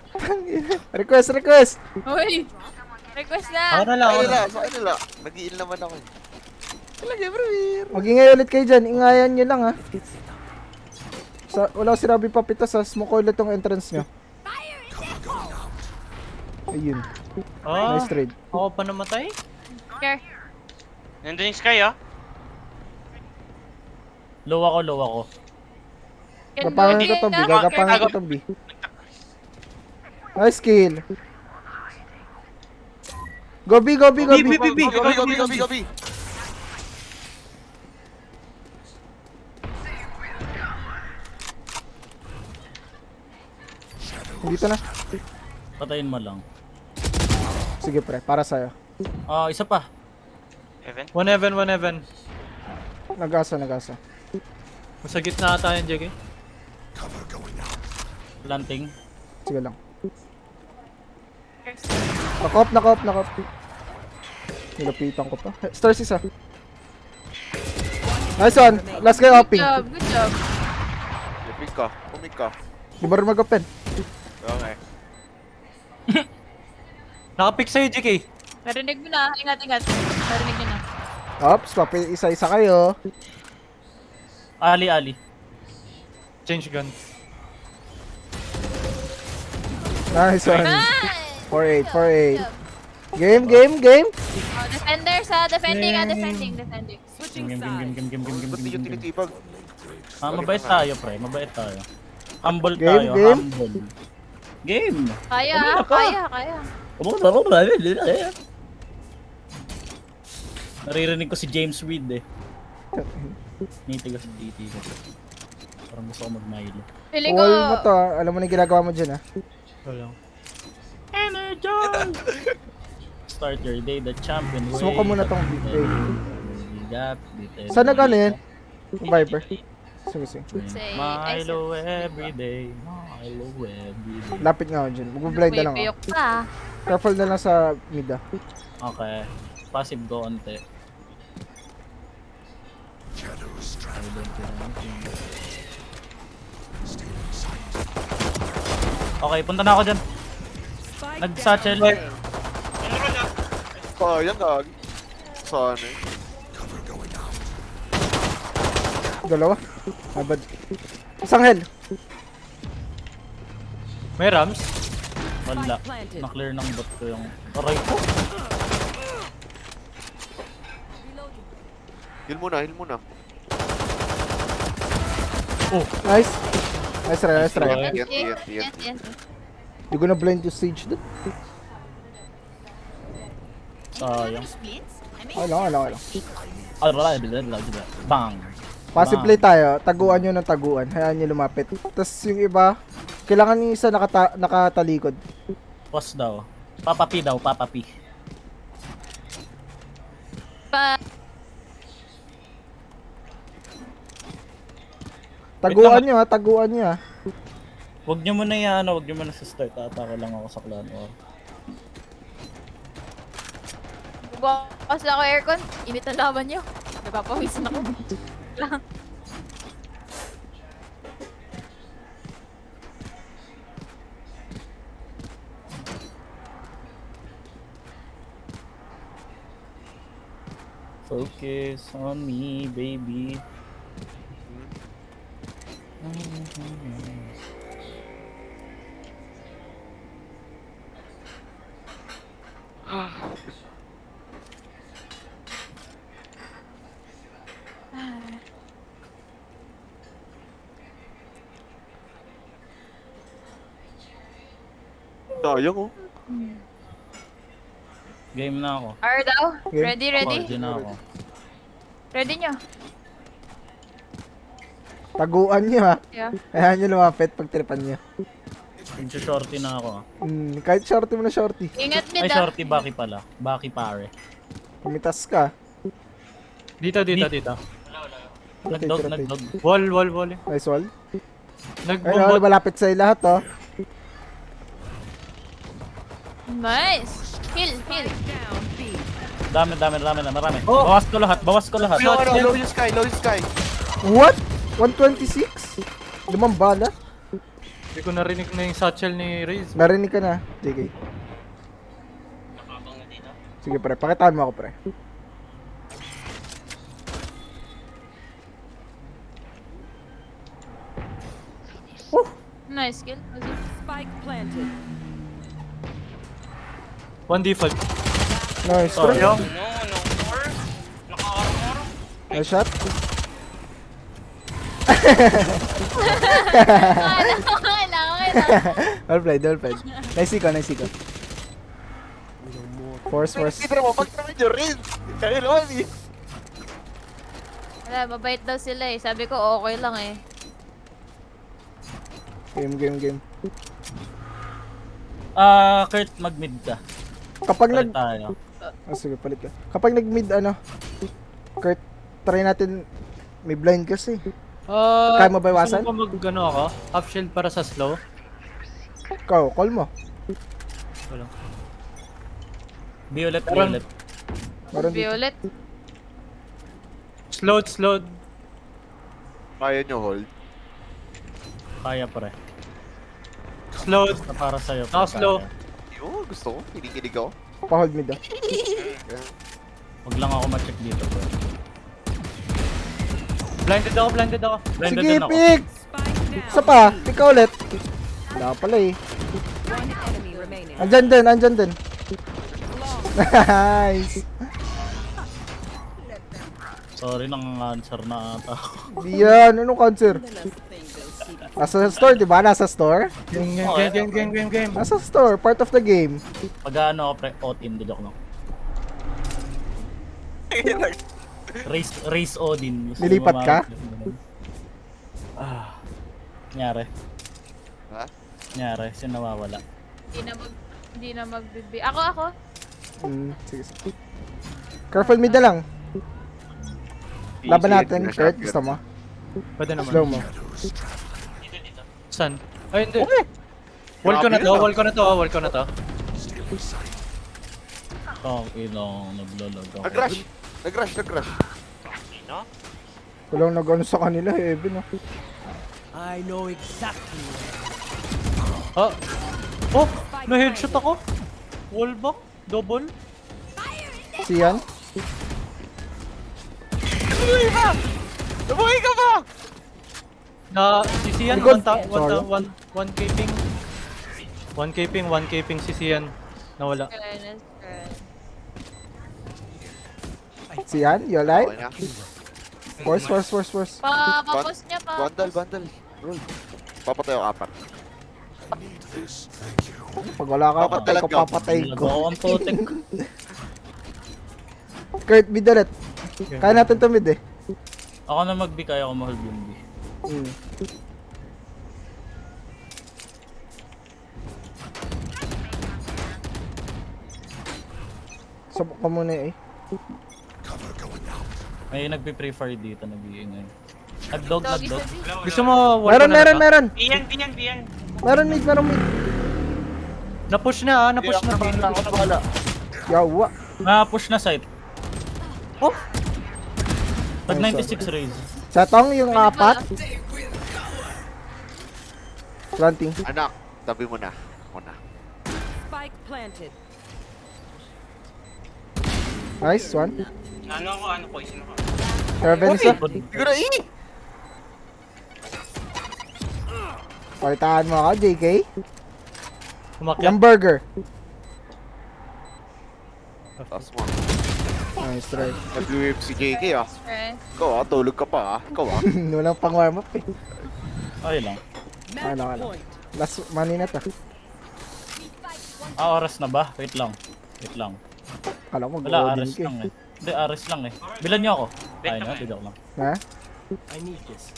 Request. Uy! Request na! Ako na lang, ako na. Sa kanila. Nag-i-heal naman ako. Talaga, bro. Mag-ingay ulit kayo dyan. Ingayan nyo lang ha. Wala ko sinabi pa pita sa smoke ulit tong entrance nyo. Ayun. Oh, Nice trade. ako pa namatay? Care. Nandun yung Sky, ah. Low ako. Gapangin ko to B. Gagapangin ko to B. Nice kill. Go B. Go, B. Dito na. Patayin mo lang. Sige pre, para sa'yo. Isa pa. Evan? One heaven. Nagasa. Sa gitna ata yung JK. Planting. Sige lang. Nakop. Nilapitan ko pa. Stars isa. Nice one. Last guy hopping. Good job. Pumik ka. Di ba rin mag-open? Okay. Nakapick sa'yo, JK. Narinig mo na. Ingat. Narinig nyo na. Ops, isa-isa kayo. Ali. Change gun. Nice one. Nice! 4-8. Game. Oh, defenders ha. Defending. Switching Game. Ba't di yung tinitipag? Mabait tayo, pre. Humble Game, tayo, game. humble. Game! Kaya ha. Kaya. Naririnig ko si James Reed eh. Nitigas. Parang gusto ko mag-Milo. Feeling ko. Wall mo to ha. Alam mo na yung ginagawa mo dyan ha. Wala. Start your day the champion way. Smoke ko muna tong B. Saan Saan nag ano yan? Viper. Sige. Say, Milo everyday. Lapit nga ako dyan. Mag-blind na lang Puyok ako. pa. Careful na lang sa mid ah. Okay. Passive go onte. Okay, punta na ako dyan. Nag-satchel. Sayang gagi. Sana eh. Dalawa. Abad. Isang heal. May Rams? Wala. Na-clear ng bot ko yung... Aray ko. Heal muna. Nice. Nice try. Yes. Hindi ko na blind yung stage doon. Sayang. Wala. Bang. Passive play tayo. Taguan nyo ng taguan. Hayaan nyo lumapit. Tapos yung iba, kailangan yung isa nakatalikod. Pause daw. Papapi daw, papapi. Taguan nyo ha. Huwag nyo muna yan, huwag nyo muna sa start. Atake lang ako sa clan war. Bukas lang ako aircon. Init ang laban nyo. Napapawisan ako. Lang. Focus on me, baby. Sayang oh. Game na ako. R daw. Game. Ready? Ready na ako. Ready nyo? Taguan nyo ha. Yeah. Hayaan nyo lumapit pag tripan nyo. Shorty na ako. Kahit shorty mo na shorty. Ingat mid Ay, ah. shorty baki pala. Baki pare. Pumitas ka. Dito. Tira. Nagdog. Wall. Nice wall. Nagbumbot. Malapit sa'yo lahat oh. Nice. Heal. Dami. Marami. Bawas ko lahat. Low yung sky. What? 126? Limang bala? Hindi ko narinig na yung satchel ni Riz. Narinig ka na, JK. Nakabang na dito. Sige pre, pakitaan mo ako pre. Nice kill. Spike planted. 1d5. Nice Oh, pre. yo. No, more. Naka-armor. Nice shot. Okay lang. Well played. Nice ka. Force. Hindi mo, pag-try nyo rin. Kaya naman eh. Wala, mabait daw sila eh. Sabi ko okay lang eh. Game. Kurt, mag-mid ka. Kapag Palit tayo. sige, palit ka. Kapag nag-mid Kurt, try natin, may blind kasi. Kaya mo ba iwasan? Gusto mo mag ako? Half shield para sa slow? Ikaw, call mo. Wala. Violet. Meron dito. Violet. Slowed. Kaya nyo hold. Kaya pre. Slowed. Basta para sa'yo. Naka-slow. Yo, gusto ko. Kinikilig ako. Pa-hold mid Huwag lang ako ma-check dito bro. Blinded ako. Blinded Sige, din ako. pick! Isa pa, pick ka ulit. Wala ka pala eh. One enemy remaining. Andyan din. Nice! Sorry, nang-answer na ata ako. Di yan, anong cancer? Nasa store, di ba? Nasa store? Game. Nasa store, part of the game. Pag-ano ako pre, Odin, di joke lang. Race Odin. Gusto Nilipat mo ka? Nyari. Ha? Nyari, sino nawawala? Hindi na magbibi. Ako. Sige. Careful mid na lang. Laban natin, Kurt. Gusto mo? Pwede naman. Slow mo. Saan? Ay, hindi. Wall ko na to. Oh, inong naglalag ako. Nag-rush. No? Walang nag-ano sa kanila, Evan. I know exactly where. Oh, na-headshot ako. Wallbang, double. Siyan? Nabuhay ka ba? Sisiyan, Good. 1k ping sisiyan. Nawala. Siyan? You alive? Okay na. Force. Papapos niya pa. Bundle. Roll. Papatay ako 4. Pag wala ka, patay ko, papatay ko. Nagawa ang putik. Kurt, mid ulit. Kaya natin to mid eh. Ako na mag-B, kaya ako ma-hold yung B. Sabok ka muna eh. May nagpe-pre-fire dito, nag-iingay. Nag-dog. Gusto mo wall ko na to? Meron. Diyan. Meron mid. Na-push na. Yawa. Na-push na site. Oh! Tag 96 raise. Satong yung 4. Planting. Anak, tabi mo na. Spike planted. Nice one. Ano poison ako. Raven isa. Siguro Palitaan mo ako, JK. Umakyat. Yung burger. Taas mo. Nice try. Nag-whip si JK ah. Right. Ikaw tulog ka pa ah. Ikaw ah. Walang pang warm up eh. Ay lang. Ano. Last money na to. Oras na ba? Wait lang. Kala ko Wala, mag-loading Ares ka eh. lang eh. Hindi, Ares lang eh. Bilan niyo ako. Ay na, tidak lang. Ha? I need this.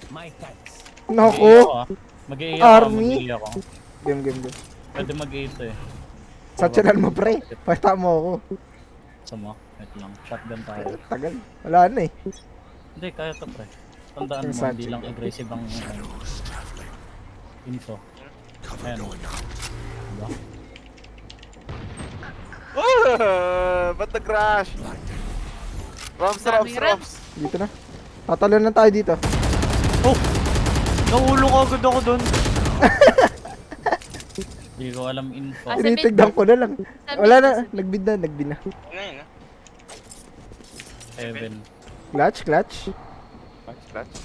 My thanks. Naku! Mag-i Army. ako. Game. Pwede mag-i eh. Satchelan mo pre. Pakita mo ako. Sama, wait lang. Shotgun tayo. Tagal. Wala na eh. Hindi, kaya to pre. Tandaan mo, Yung hindi lang aggressive ang info. Ayan. Diba? Ba't nag-rush? Rams. Dito na. Tatalo na tayo dito. Oh! Naulong agad ako doon. Hindi ko alam info. Ah, Tinitignan ko na lang. Wala na, nagbid na. Ano yun, ah? Heaven. Clutch, clutch. Clutch.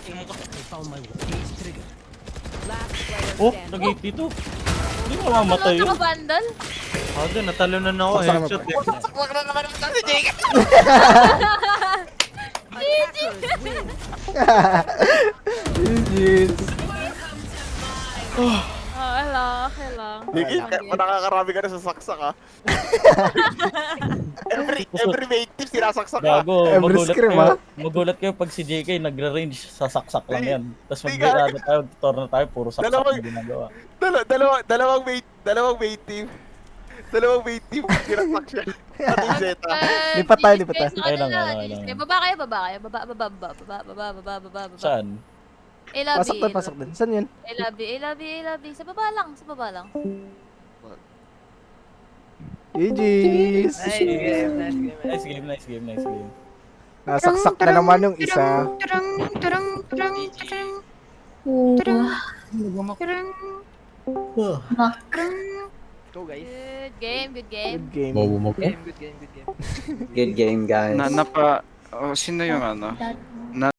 I found my weakest trigger. Last player Oh, standing. nag-82. Hindi ko mamatay yun. Nakabandal? Ako natalunan ako. Saksak Headshot eh. Wag na naman ako si Jake! Attackers win. GG's. Oh, hello. Jake, nakakakarami ka na sa saksak ha. every mate team sinasaksak ka. Gago, Every scrim, ha? magulat kayo pag si JK nagre-range sa saksak lang yan. Tapos Di- magbirada tayo, tutor na tayo, puro saksak Dalawang- yung ginagawa. Dalawang mate team. Dalawang mate team sinassak siya. At yung Zeta. Lipat tayo, lipat tayo. Ayun lang, ayun lang. Baba kayo. Baba. Saan? I love Pasok you. tayo, pasok din. Saan yun? I love you. Sa baba lang. GG's. Nice game. Nice game. Nasaksak na naman yung isa. Go guys. Good game. Good game. Good game. Good game, guys. Sino yung ano?